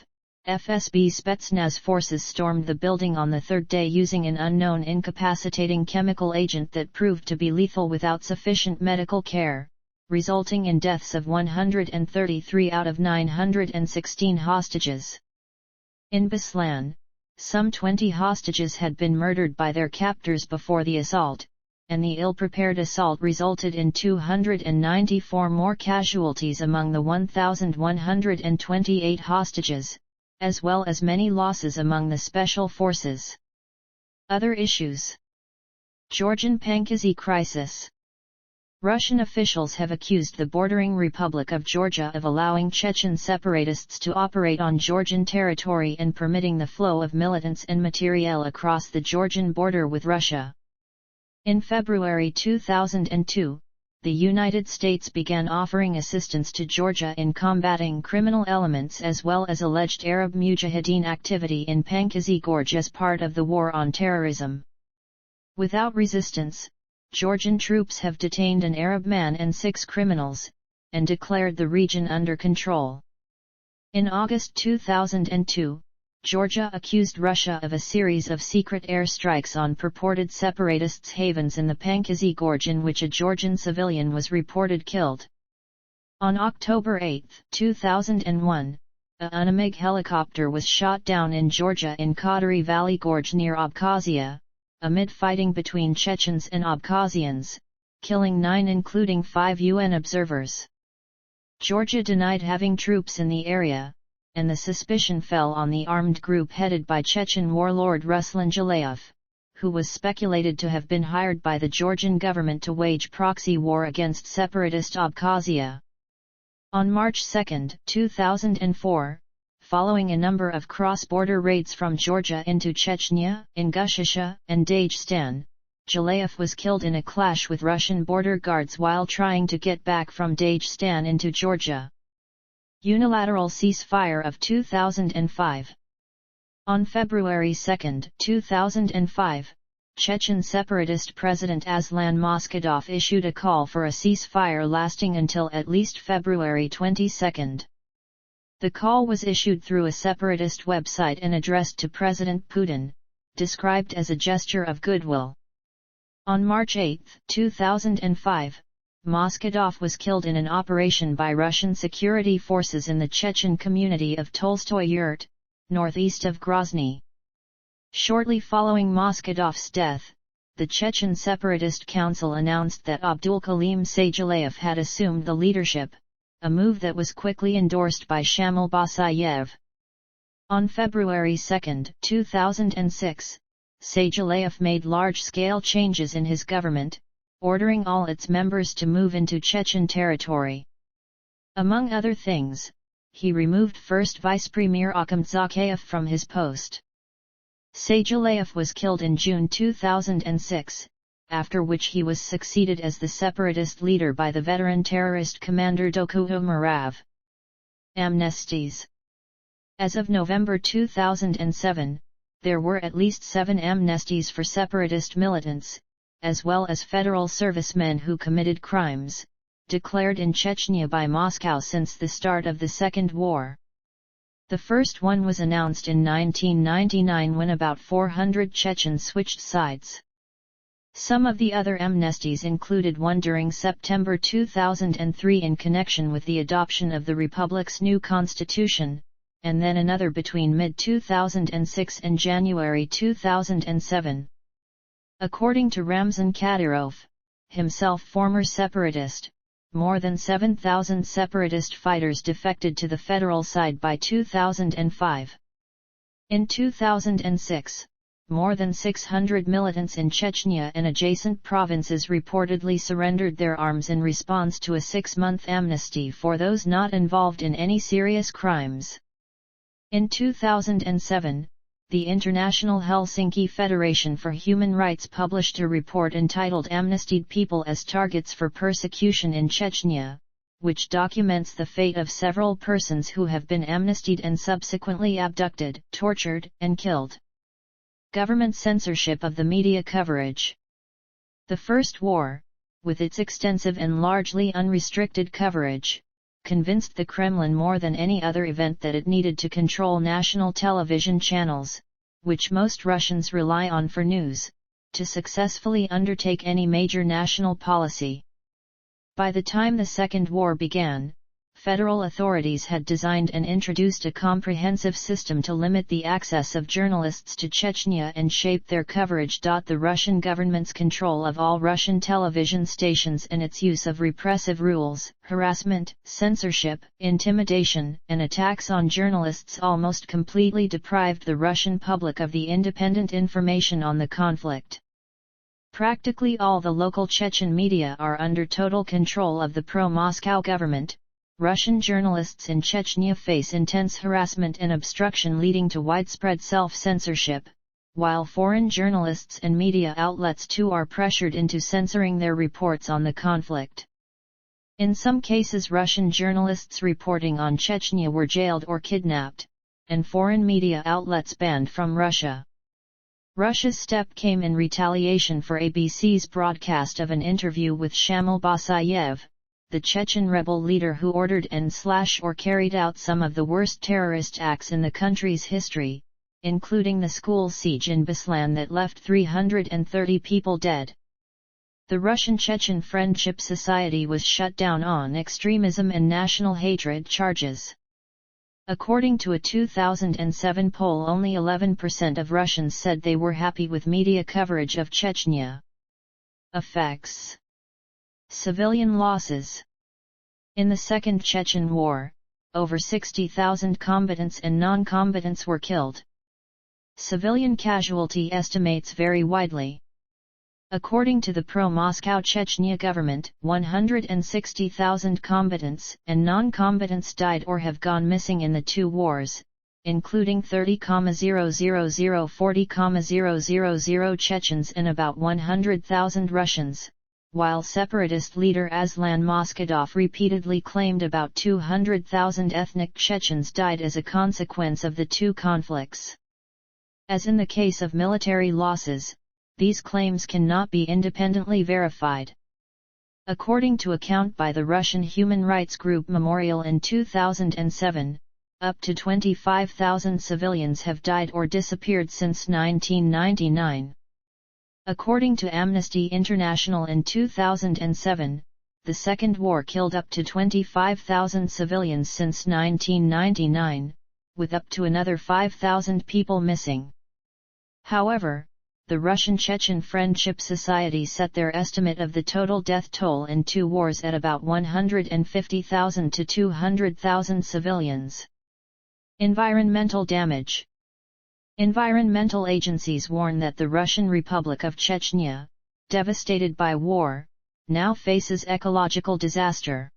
FSB Spetsnaz forces stormed the building on the third day using an unknown incapacitating chemical agent that proved to be lethal without sufficient medical care, resulting in deaths of 133 out of 916 hostages. In Beslan, some 20 hostages had been murdered by their captors before the assault, and the ill-prepared assault resulted in 294 more casualties among the 1,128 hostages, as well as many losses among the special forces. Other issues. Georgian Pankazi crisis. Russian officials have accused the bordering Republic of Georgia of allowing Chechen separatists to operate on Georgian territory and permitting the flow of militants and materiel across the Georgian border with Russia. In February 2002, the United States began offering assistance to Georgia in combating criminal elements as well as alleged Arab Mujahideen activity in Pankazi Gorge as part of the war on terrorism. Without resistance, Georgian troops have detained an Arab man and 6 criminals, and declared the region under control. In August 2002, Georgia accused Russia of a series of secret airstrikes on purported separatists' havens in the Pankizi Gorge, in which a Georgian civilian was reported killed. On October 8, 2001, a UNAMIG helicopter was shot down in Georgia in Qadari Valley Gorge near Abkhazia, amid fighting between Chechens and Abkhazians, killing 9 including 5 UN observers. Georgia denied having troops in the area, and the suspicion fell on the armed group headed by Chechen warlord Ruslan Jalayev, who was speculated to have been hired by the Georgian government to wage proxy war against separatist Abkhazia. On March 2, 2004, following a number of cross-border raids from Georgia into Chechnya, Ingushetia, and Dagestan, Jalayev was killed in a clash with Russian border guards while trying to get back from Dagestan into Georgia. Unilateral ceasefire of 2005. On February 2, 2005, Chechen separatist President Aslan Moskadov issued a call for a ceasefire lasting until at least February 22. The call was issued through a separatist website and addressed to President Putin, described as a gesture of goodwill. On March 8, 2005, Moskadov was killed in an operation by Russian security forces in the Chechen community of Tolstoy Yurt, northeast of Grozny. Shortly following Moskadov's death, the Chechen Separatist Council announced that Abdulkalim Sajalayev had assumed the leadership, a move that was quickly endorsed by Shamil Basayev. On February 2, 2006, Sajalayev made large-scale changes in his government, ordering all its members to move into Chechen territory. Among other things, he removed First Vice Premier Akhmadov Zakayev from his post. Sajalayev was killed in June 2006, after which he was succeeded as the separatist leader by the veteran terrorist commander Dokuho Murav. Amnesties. As of November 2007, there were at least 7 amnesties for separatist militants, as well as federal servicemen who committed crimes, declared in Chechnya by Moscow since the start of the Second War. The first one was announced in 1999 when about 400 Chechens switched sides. Some of the other amnesties included one during September 2003 in connection with the adoption of the Republic's new constitution, and then another between mid-2006 and January 2007. According to Ramzan Kadyrov, himself former separatist, more than 7,000 separatist fighters defected to the federal side by 2005. In 2006, more than 600 militants in Chechnya and adjacent provinces reportedly surrendered their arms in response to a 6-month amnesty for those not involved in any serious crimes. In 2007, the International Helsinki Federation for Human Rights published a report entitled Amnestied People as Targets for Persecution in Chechnya, which documents the fate of several persons who have been amnestied and subsequently abducted, tortured, and killed. Government censorship of the media coverage. The First War, with its extensive and largely unrestricted coverage, convinced the Kremlin more than any other event that it needed to control national television channels, which most Russians rely on for news, to successfully undertake any major national policy. By the time the Second War began, federal authorities had designed and introduced a comprehensive system to limit the access of journalists to Chechnya and shape their coverage. The Russian government's control of all Russian television stations and its use of repressive rules, harassment, censorship, intimidation, and attacks on journalists almost completely deprived the Russian public of the independent information on the conflict. Practically all the local Chechen media are under total control of the pro-Moscow government. Russian journalists in Chechnya face intense harassment and obstruction leading to widespread self-censorship, while foreign journalists and media outlets too are pressured into censoring their reports on the conflict. In some cases Russian journalists reporting on Chechnya were jailed or kidnapped, and foreign media outlets banned from Russia. Russia's step came in retaliation for ABC's broadcast of an interview with Shamil Basayev, the Chechen rebel leader who ordered and/or carried out some of the worst terrorist acts in the country's history, including the school siege in Beslan that left 330 people dead. The Russian Chechen Friendship Society was shut down on extremism and national hatred charges. According to a 2007 poll, only 11% of Russians said they were happy with media coverage of Chechnya. Effects. Civilian losses. In the Second Chechen War, over 60,000 combatants and non-combatants were killed. Civilian casualty estimates vary widely. According to the pro-Moscow Chechnya government, 160,000 combatants and non-combatants died or have gone missing in the two wars, including 30,000 40,000 Chechens and about 100,000 Russians, while separatist leader Aslan Moskadov repeatedly claimed about 200,000 ethnic Chechens died as a consequence of the two conflicts. As in the case of military losses, these claims cannot be independently verified. According to account by the Russian human rights group Memorial in 2007, up to 25,000 civilians have died or disappeared since 1999. According to Amnesty International in 2007, the Second War killed up to 25,000 civilians since 1999, with up to another 5,000 people missing. However, the Russian Chechen Friendship Society set their estimate of the total death toll in two wars at about 150,000 to 200,000 civilians. Environmental damage. Environmental agencies warn that the Russian Republic of Chechnya, devastated by war, now faces ecological disaster.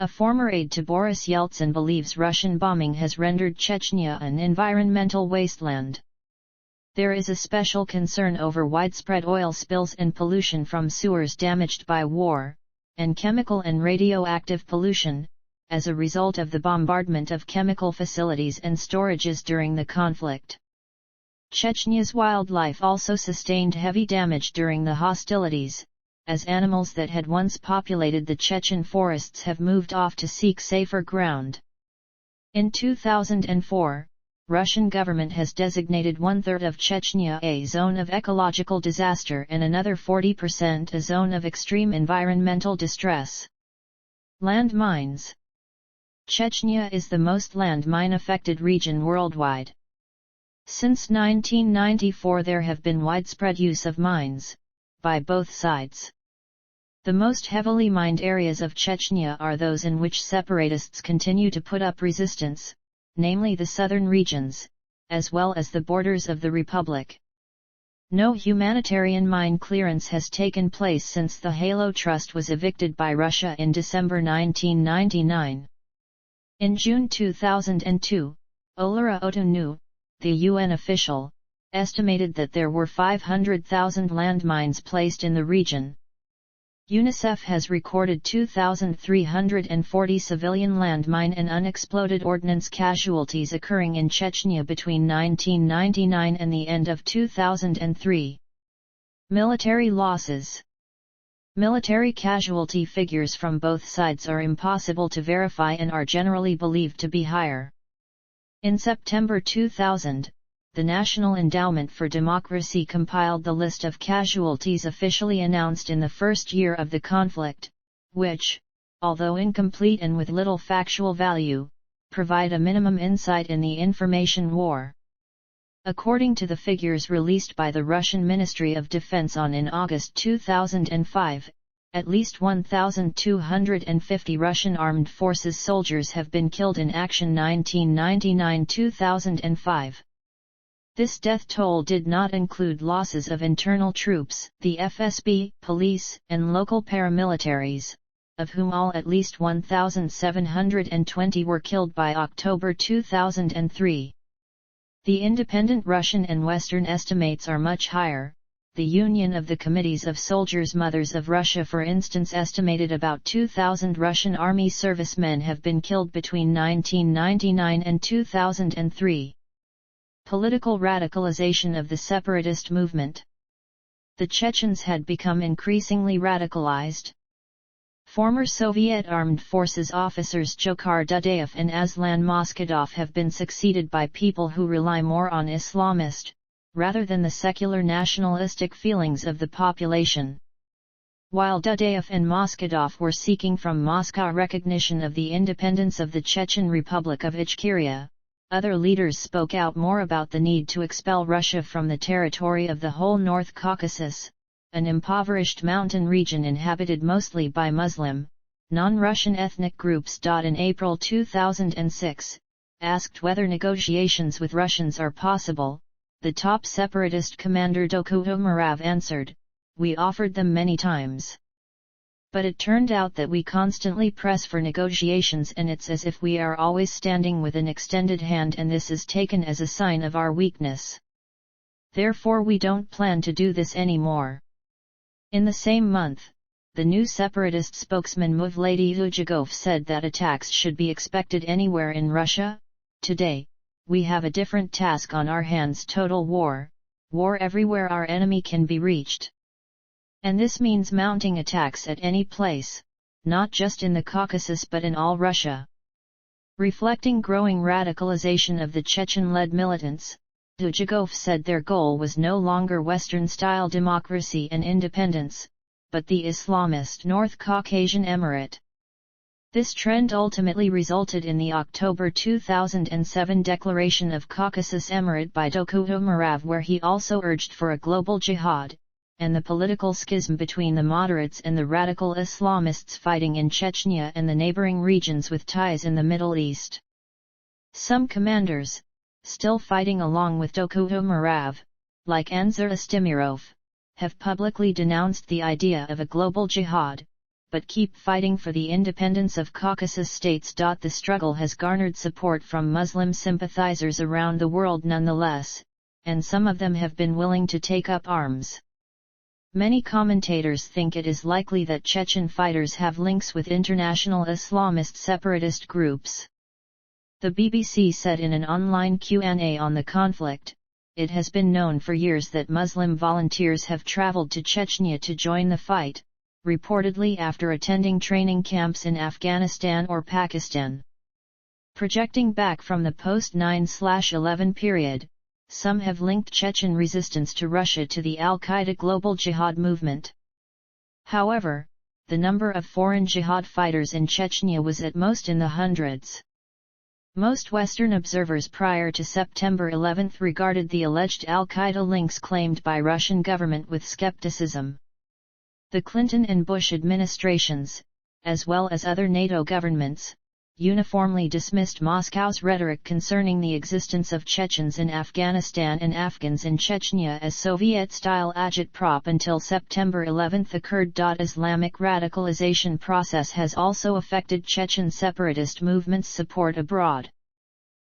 A former aide to Boris Yeltsin believes Russian bombing has rendered Chechnya an environmental wasteland. There is a special concern over widespread oil spills and pollution from sewers damaged by war, and chemical and radioactive pollution, as a result of the bombardment of chemical facilities and storages during the conflict. Chechnya's wildlife also sustained heavy damage during the hostilities, as animals that had once populated the Chechen forests have moved off to seek safer ground. In 2004, Russian government has designated one-third of Chechnya a zone of ecological disaster and another 40% a zone of extreme environmental distress. Landmines. Chechnya is the most landmine-affected region worldwide. Since 1994 there have been widespread use of mines, by both sides. The most heavily mined areas of Chechnya are those in which separatists continue to put up resistance, namely the southern regions, as well as the borders of the Republic. No humanitarian mine clearance has taken place since the Halo Trust was evicted by Russia in December 1999. In June 2002, Olara Otunu, the UN official, estimated that there were 500,000 landmines placed in the region. UNICEF has recorded 2,340 civilian landmine and unexploded ordnance casualties occurring in Chechnya between 1999 and the end of 2003. Military losses. Military casualty figures from both sides are impossible to verify and are generally believed to be higher. In September 2000, the National Endowment for Democracy compiled the list of casualties officially announced in the first year of the conflict, which, although incomplete and with little factual value, provide a minimum insight in the information war. According to the figures released by the Russian Ministry of Defense in August 2005, at least 1,250 Russian armed forces soldiers have been killed in action 1999-2005. This death toll did not include losses of internal troops, the FSB, police, and local paramilitaries, of whom all at least 1,720 were killed by October 2003. The independent Russian and Western estimates are much higher. The Union of the Committees of Soldiers' Mothers of Russia, for instance, estimated about 2,000 Russian army servicemen have been killed between 1999 and 2003. Political radicalization of the separatist movement. The Chechens had become increasingly radicalized. Former Soviet Armed Forces officers Jokhar Dudayev and Aslan Moskadov have been succeeded by people who rely more on Islamist, rather than the secular nationalistic feelings of the population. While Dudayev and Moskadov were seeking from Moscow recognition of the independence of the Chechen Republic of Ichkeria, other leaders spoke out more about the need to expel Russia from the territory of the whole North Caucasus, an impoverished mountain region inhabited mostly by Muslim, non-Russian ethnic groups. In April 2006, asked whether negotiations with Russians are possible, the top separatist commander Dokuh Umarov answered, "We offered them many times. But it turned out that we constantly press for negotiations and it's as if we are always standing with an extended hand and this is taken as a sign of our weakness. Therefore we don't plan to do this anymore." In the same month, the new separatist spokesman Muvlady Ujagov said that attacks should be expected anywhere in Russia. "Today, we have a different task on our hands: total war everywhere our enemy can be reached. And this means mounting attacks at any place, not just in the Caucasus but in all Russia." Reflecting growing radicalization of the Chechen-led militants, Dujagov said their goal was no longer Western-style democracy and independence, but the Islamist North Caucasian Emirate. This trend ultimately resulted in the October 2007 declaration of Caucasus Emirate by Dokuh Umarov, where he also urged for a global jihad, and the political schism between the moderates and the radical Islamists fighting in Chechnya and the neighboring regions with ties in the Middle East. Some commanders, still fighting along with Dokuh Umarov, like Anzur Astimirov, have publicly denounced the idea of a global jihad, but keep fighting for the independence of Caucasus states. The struggle has garnered support from Muslim sympathizers around the world nonetheless, and some of them have been willing to take up arms. Many commentators think it is likely that Chechen fighters have links with international Islamist separatist groups. The BBC said in an online Q&A on the conflict, "It has been known for years that Muslim volunteers have traveled to Chechnya to join the fight, reportedly after attending training camps in Afghanistan or Pakistan." Projecting back from the post-9/11 period, some have linked Chechen resistance to Russia to the al-Qaeda global jihad movement. However, the number of foreign jihad fighters in Chechnya was at most in the hundreds. Most Western observers prior to September 11 regarded the alleged al-Qaeda links claimed by Russian government with skepticism. The Clinton and Bush administrations, as well as other NATO governments, uniformly dismissed Moscow's rhetoric concerning the existence of Chechens in Afghanistan and Afghans in Chechnya as Soviet-style agitprop until September 11 occurred. Islamic radicalization process has also affected Chechen separatist movements' support abroad.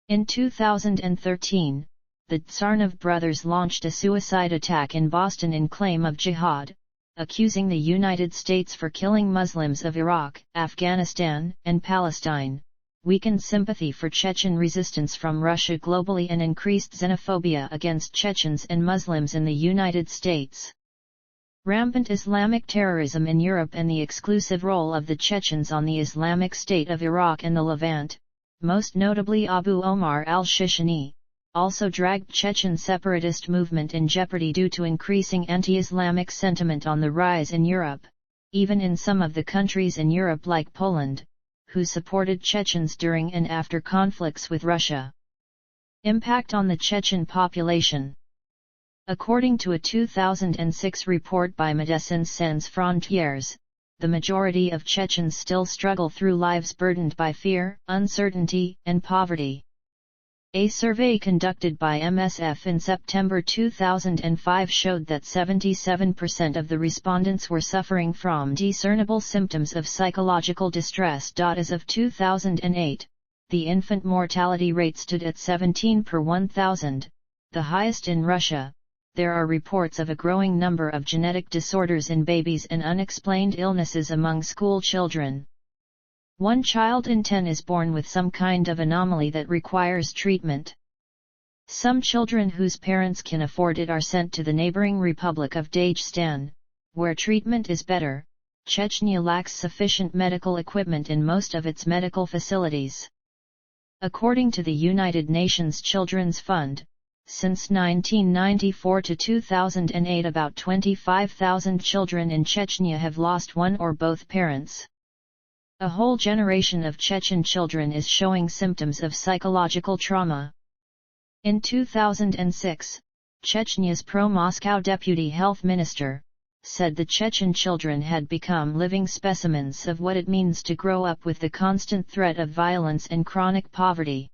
In 2013, the Tsarnaev brothers launched a suicide attack in Boston in claim of jihad, accusing the United States for killing Muslims of Iraq, Afghanistan, and Palestine, weakened sympathy for Chechen resistance from Russia globally and increased xenophobia against Chechens and Muslims in the United States. Rampant Islamic terrorism in Europe and the exclusive role of the Chechens on the Islamic State of Iraq and the Levant, most notably Abu Omar al-Shishani, also dragged Chechen separatist movement in jeopardy due to increasing anti-Islamic sentiment on the rise in Europe, even in some of the countries in Europe like Poland, who supported Chechens during and after conflicts with Russia. Impact on the Chechen population. According to a 2006 report by Médecins Sans Frontières, the majority of Chechens still struggle through lives burdened by fear, uncertainty, and poverty. A survey conducted by MSF in September 2005 showed that 77% of the respondents were suffering from discernible symptoms of psychological distress. As of 2008, the infant mortality rate stood at 17 per 1,000, the highest in Russia. There are reports of a growing number of genetic disorders in babies and unexplained illnesses among school children. 1 child in 10 is born with some kind of anomaly that requires treatment. Some children whose parents can afford it are sent to the neighboring Republic of Dagestan, where treatment is better, Chechnya lacks sufficient medical equipment in most of its medical facilities. According to the United Nations Children's Fund, since 1994 to 2008 about 25,000 children in Chechnya have lost one or both parents. A whole generation of Chechen children is showing symptoms of psychological trauma. In 2006, Chechnya's pro-Moscow deputy health minister said the Chechen children had become living specimens of what it means to grow up with the constant threat of violence and chronic poverty.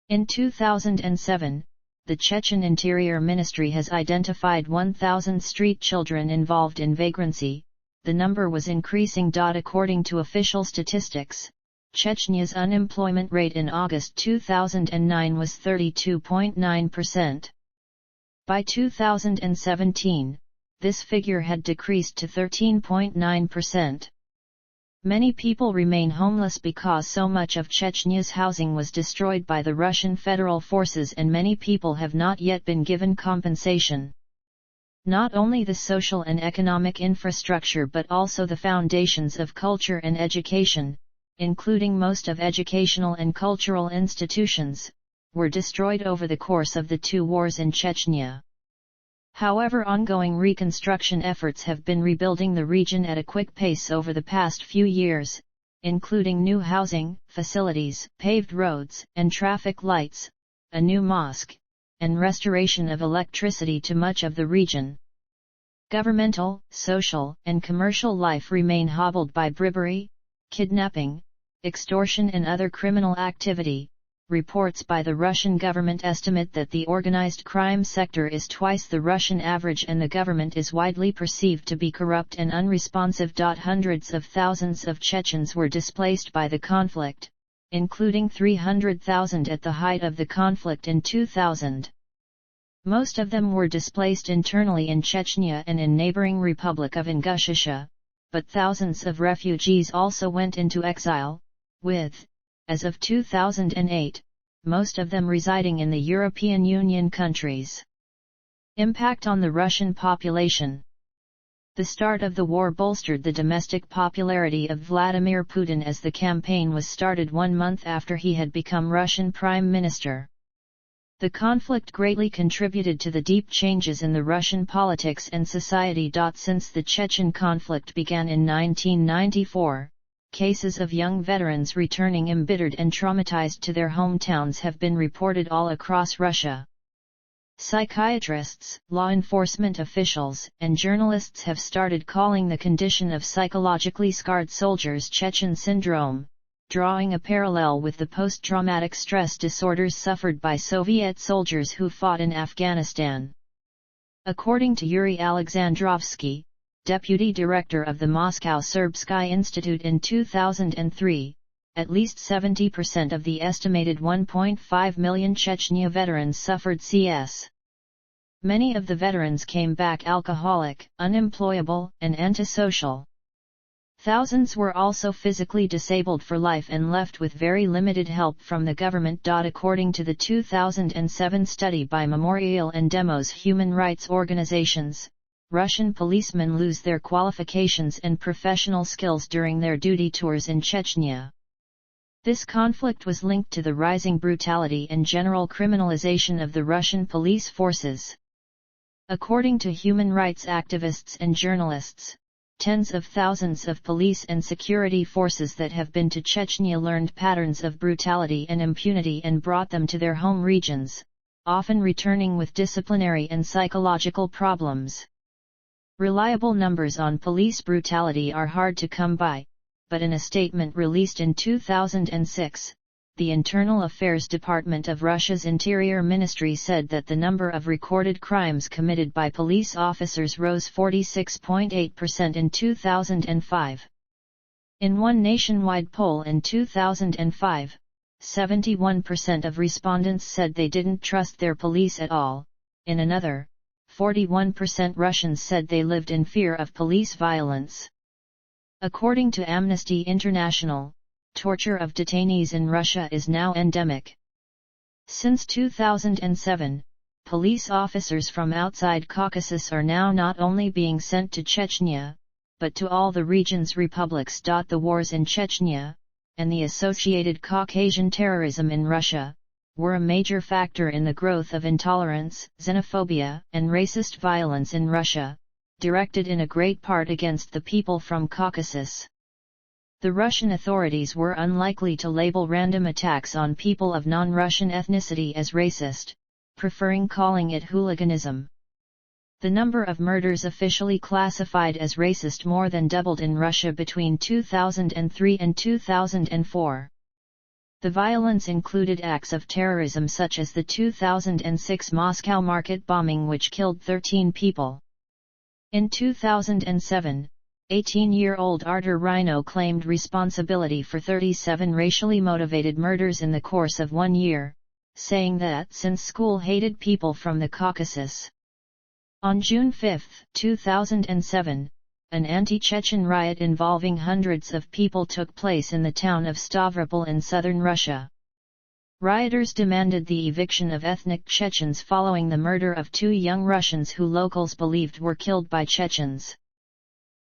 In 2007, the Chechen Interior Ministry has identified 1,000 street children involved in vagrancy. The number was increasing. According to official statistics, Chechnya's unemployment rate in August 2009 was 32.9%. By 2017, this figure had decreased to 13.9%. Many people remain homeless because so much of Chechnya's housing was destroyed by the Russian Federal Forces, and many people have not yet been given compensation. Not only the social and economic infrastructure but also the foundations of culture and education, including most of educational and cultural institutions, were destroyed over the course of the two wars in Chechnya. However, ongoing reconstruction efforts have been rebuilding the region at a quick pace over the past few years, including new housing, facilities, paved roads, and traffic lights, a new mosque, and restoration of electricity to much of the region. Governmental, social, and commercial life remain hobbled by bribery, kidnapping, extortion and other criminal activity. Reports by the Russian government estimate that the organized crime sector is twice the Russian average and the government is widely perceived to be corrupt and unresponsive. Hundreds of thousands of Chechens were displaced by the conflict, including 300,000 at the height of the conflict in 2000. Most of them were displaced internally in Chechnya and in neighboring Republic of Ingushetia, but thousands of refugees also went into exile, with, as of 2008, most of them residing in the European Union countries. Impact on the Russian population. The start of the war bolstered the domestic popularity of Vladimir Putin as the campaign was started 1 month after he had become Russian Prime Minister. The conflict greatly contributed to the deep changes in the Russian politics and society. Since the Chechen conflict began in 1994, cases of young veterans returning embittered and traumatized to their hometowns have been reported all across Russia. Psychiatrists, law enforcement officials, and journalists have started calling the condition of psychologically scarred soldiers Chechen syndrome, drawing a parallel with the post-traumatic stress disorders suffered by Soviet soldiers who fought in Afghanistan. According to Yuri Alexandrovsky, deputy director of the Moscow Serbsky Institute in 2003, at least 70% of the estimated 1.5 million Chechnya veterans suffered CS. Many of the veterans came back alcoholic, unemployable, and antisocial. Thousands were also physically disabled for life and left with very limited help from the government. According to the 2007 study by Memorial and Demos human rights organizations, Russian policemen lose their qualifications and professional skills during their duty tours in Chechnya. This conflict was linked to the rising brutality and general criminalization of the Russian police forces. According to human rights activists and journalists, tens of thousands of police and security forces that have been to Chechnya learned patterns of brutality and impunity and brought them to their home regions, often returning with disciplinary and psychological problems. Reliable numbers on police brutality are hard to come by, but in a statement released in 2006, the Internal Affairs Department of Russia's Interior Ministry said that the number of recorded crimes committed by police officers rose 46.8% in 2005. In one nationwide poll in 2005, 71% of respondents said they didn't trust their police at all. In another, 41% Russians said they lived in fear of police violence. According to Amnesty International, torture of detainees in Russia is now endemic. Since 2007, police officers from outside Caucasus are now not only being sent to Chechnya, but to all the region's republics. The wars in Chechnya, and the associated Caucasian terrorism in Russia, were a major factor in the growth of intolerance, xenophobia, and racist violence in Russia, directed in a great part against the people from Caucasus. The Russian authorities were unlikely to label random attacks on people of non-Russian ethnicity as racist, preferring calling it hooliganism. The number of murders officially classified as racist more than doubled in Russia between 2003 and 2004. The violence included acts of terrorism such as the 2006 Moscow market bombing, which killed 13 people. In 2007, 18-year-old Artur Rhino claimed responsibility for 37 racially motivated murders in the course of 1 year, saying that since school hated people from the Caucasus. On June 5, 2007, an anti-Chechen riot involving hundreds of people took place in the town of Stavropol in southern Russia. Rioters demanded the eviction of ethnic Chechens following the murder of 2 young Russians who locals believed were killed by Chechens.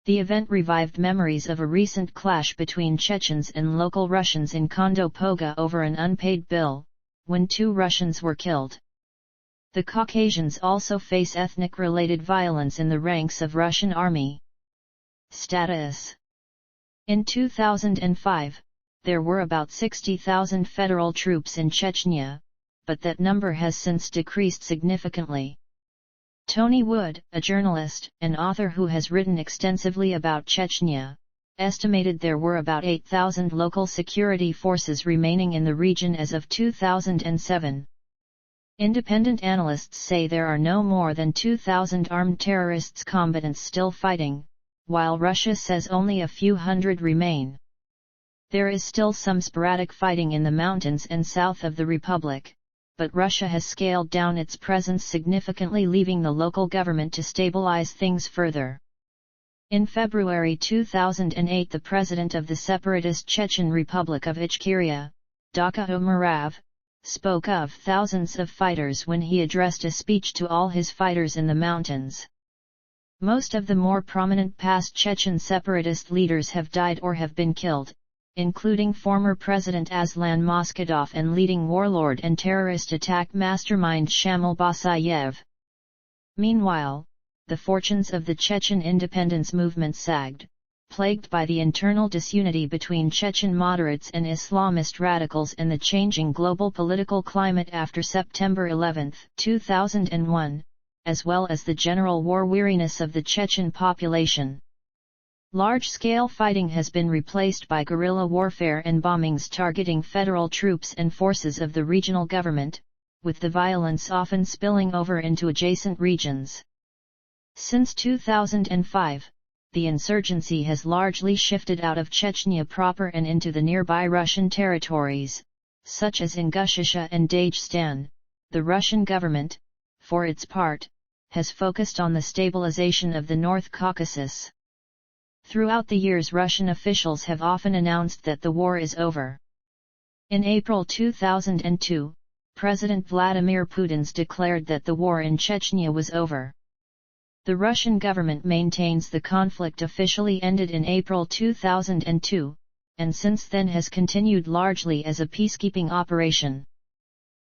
The event revived memories of a recent clash between Chechens and local Russians in Kondopoga over an unpaid bill, when 2 Russians were killed. The Caucasians also face ethnic-related violence in the ranks of Russian army. Status. In 2005, there were about 60,000 federal troops in Chechnya, but that number has since decreased significantly. Tony Wood, a journalist and author who has written extensively about Chechnya, estimated there were about 8,000 local security forces remaining in the region as of 2007. Independent analysts say there are no more than 2,000 armed terrorists combatants still fighting, while Russia says only a few hundred remain. There is still some sporadic fighting in the mountains and south of the republic, but Russia has scaled down its presence significantly, leaving the local government to stabilize things further. In February 2008, the president of the separatist Chechen Republic of Ichkeria, Dakha Umarav, spoke of thousands of fighters when he addressed a speech to all his fighters in the mountains. Most of the more prominent past Chechen separatist leaders have died or have been killed, including former President Aslan Moskadov and leading warlord and terrorist attack mastermind Shamil Basayev. Meanwhile, the fortunes of the Chechen independence movement sagged, plagued by the internal disunity between Chechen moderates and Islamist radicals and the changing global political climate after September 11, 2001, as well as the general war weariness of the Chechen population. Large-scale fighting has been replaced by guerrilla warfare and bombings targeting federal troops and forces of the regional government, with the violence often spilling over into adjacent regions. Since 2005, the insurgency has largely shifted out of Chechnya proper and into the nearby Russian territories, such as Ingushetia and Dagestan. The Russian government, for its part, has focused on the stabilization of the North Caucasus. Throughout the years, Russian officials have often announced that the war is over. In April 2002, President Vladimir Putin declared that the war in Chechnya was over. The Russian government maintains the conflict officially ended in April 2002, and since then has continued largely as a peacekeeping operation.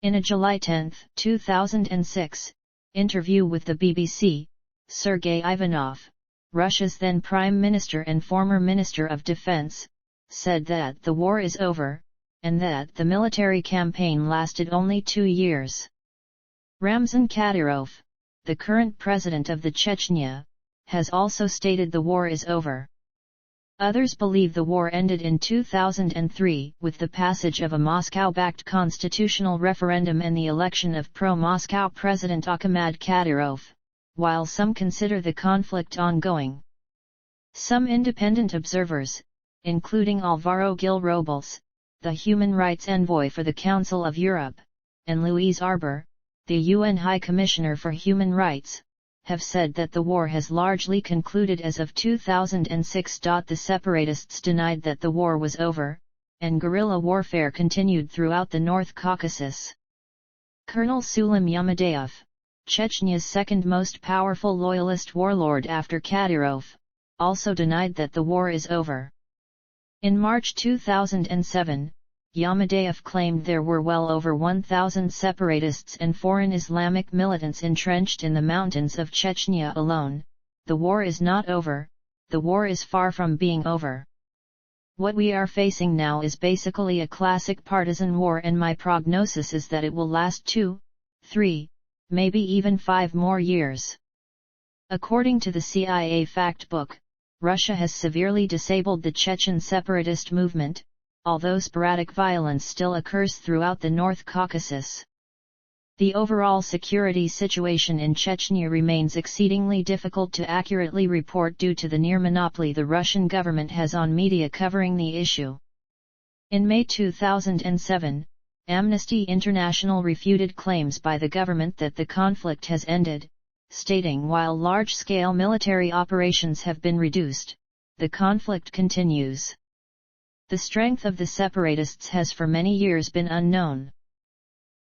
In a July 10, 2006, interview with the BBC, Sergei Ivanov, Russia's then Prime Minister and former Minister of Defense, said that the war is over, and that the military campaign lasted only 2 years. Ramzan Kadyrov, the current president of the Chechnya, has also stated the war is over. Others believe the war ended in 2003 with the passage of a Moscow-backed constitutional referendum and the election of pro-Moscow President Ahmad Kadyrov, while some consider the conflict ongoing. Some independent observers, including Alvaro Gil Robles, the human rights envoy for the Council of Europe, and Louise Arbour, the UN High Commissioner for Human Rights, have said that the war has largely concluded as of 2006. The separatists denied that the war was over, and guerrilla warfare continued throughout the North Caucasus. Colonel Sulim Yamadev, Chechnya's second most powerful loyalist warlord after Kadyrov, also denied that the war is over. In March 2007, Yamadev claimed there were well over 1,000 separatists and foreign Islamic militants entrenched in the mountains of Chechnya alone. The war is not over, the war is far from being over. What we are facing now is basically a classic partisan war, and my prognosis is that it will last 2, 3, maybe even 5 more years. According to the CIA fact book, Russia has severely disabled the Chechen separatist movement, although sporadic violence still occurs throughout the North Caucasus. The overall security situation in Chechnya remains exceedingly difficult to accurately report due to the near monopoly the Russian government has on media covering the issue. In May 2007, Amnesty International refuted claims by the government that the conflict has ended, stating while large-scale military operations have been reduced, the conflict continues. The strength of the separatists has for many years been unknown.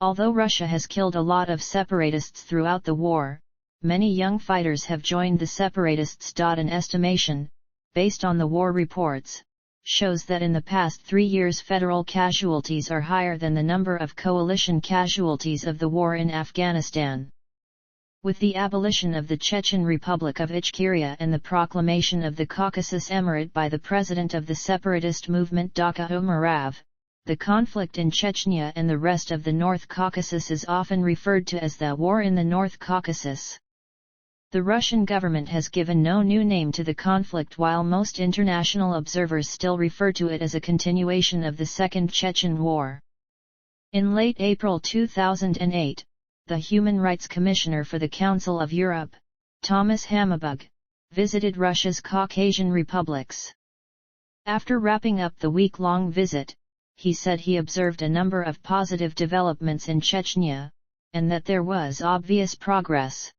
Although Russia has killed a lot of separatists throughout the war, many young fighters have joined the separatists. An estimation, based on the war reports, shows that in the past 3 years federal casualties are higher than the number of coalition casualties of the war in Afghanistan. With the abolition of the Chechen Republic of Ichkeria and the proclamation of the Caucasus Emirate by the president of the separatist movement Daka Umarov, the conflict in Chechnya and the rest of the North Caucasus is often referred to as the War in the North Caucasus. The Russian government has given no new name to the conflict, while most international observers still refer to it as a continuation of the Second Chechen War. In late April 2008, the Human Rights Commissioner for the Council of Europe, Thomas Hammarberg, visited Russia's Caucasian republics. After wrapping up the week-long visit, he said he observed a number of positive developments in Chechnya, and that there was obvious progress.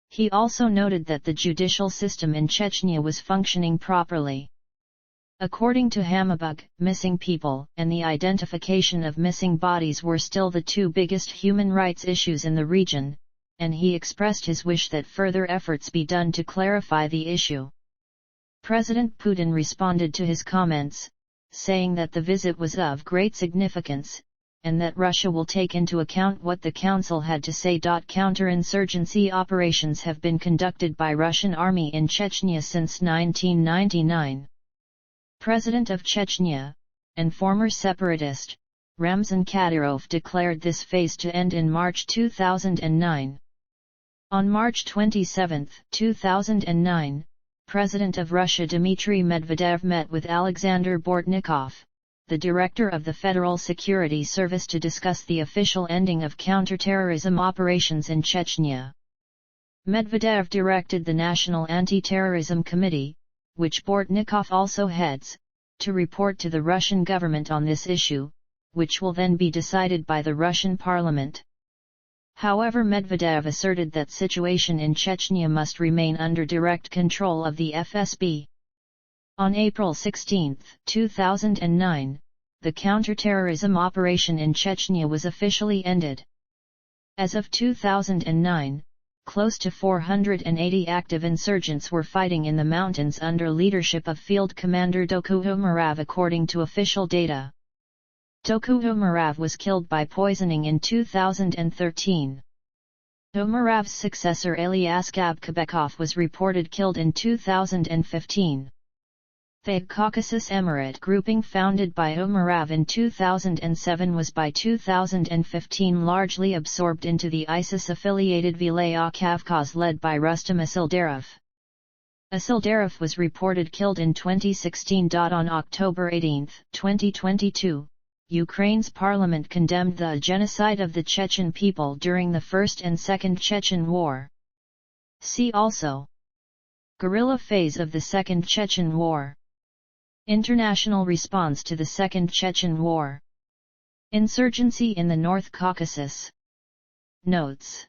He also noted that the judicial system in Chechnya was functioning properly. According to Hammarberg, missing people and the identification of missing bodies were still the 2 biggest human rights issues in the region, and he expressed his wish that further efforts be done to clarify the issue. President Putin responded to his comments, saying that the visit was of great significance, and that Russia will take into account what the Council had to say. Counterinsurgency operations have been conducted by Russian army in Chechnya since 1999. President of Chechnya, and former separatist, Ramzan Kadyrov declared this phase to end in March 2009. On March 27, 2009, President of Russia Dmitry Medvedev met with Alexander Bortnikov, the director of the Federal Security Service, to discuss the official ending of counterterrorism operations in Chechnya. Medvedev directed the National Anti-Terrorism Committee, which Bortnikov also heads, to report to the Russian government on this issue, which will then be decided by the Russian parliament. However, Medvedev asserted that situation in Chechnya must remain under direct control of the FSB. On April 16, 2009, the counterterrorism operation in Chechnya was officially ended. As of 2009, close to 480 active insurgents were fighting in the mountains under leadership of Field Commander Doku Umarov, according to official data. Doku Umarov was killed by poisoning in 2013. Umarov's successor Alyazkab Kabekov was reported killed in 2015. The Caucasus Emirate grouping founded by Umarov in 2007 was by 2015 largely absorbed into the ISIS-affiliated Vilaya Kavkaz led by Rustam Asildarov. Asildarov was reported killed in 2016. On October 18, 2022, Ukraine's parliament condemned the genocide of the Chechen people during the First and Second Chechen War. See also: Guerrilla phase of the Second Chechen War. International response to the Second Chechen War. Insurgency in the North Caucasus. Notes.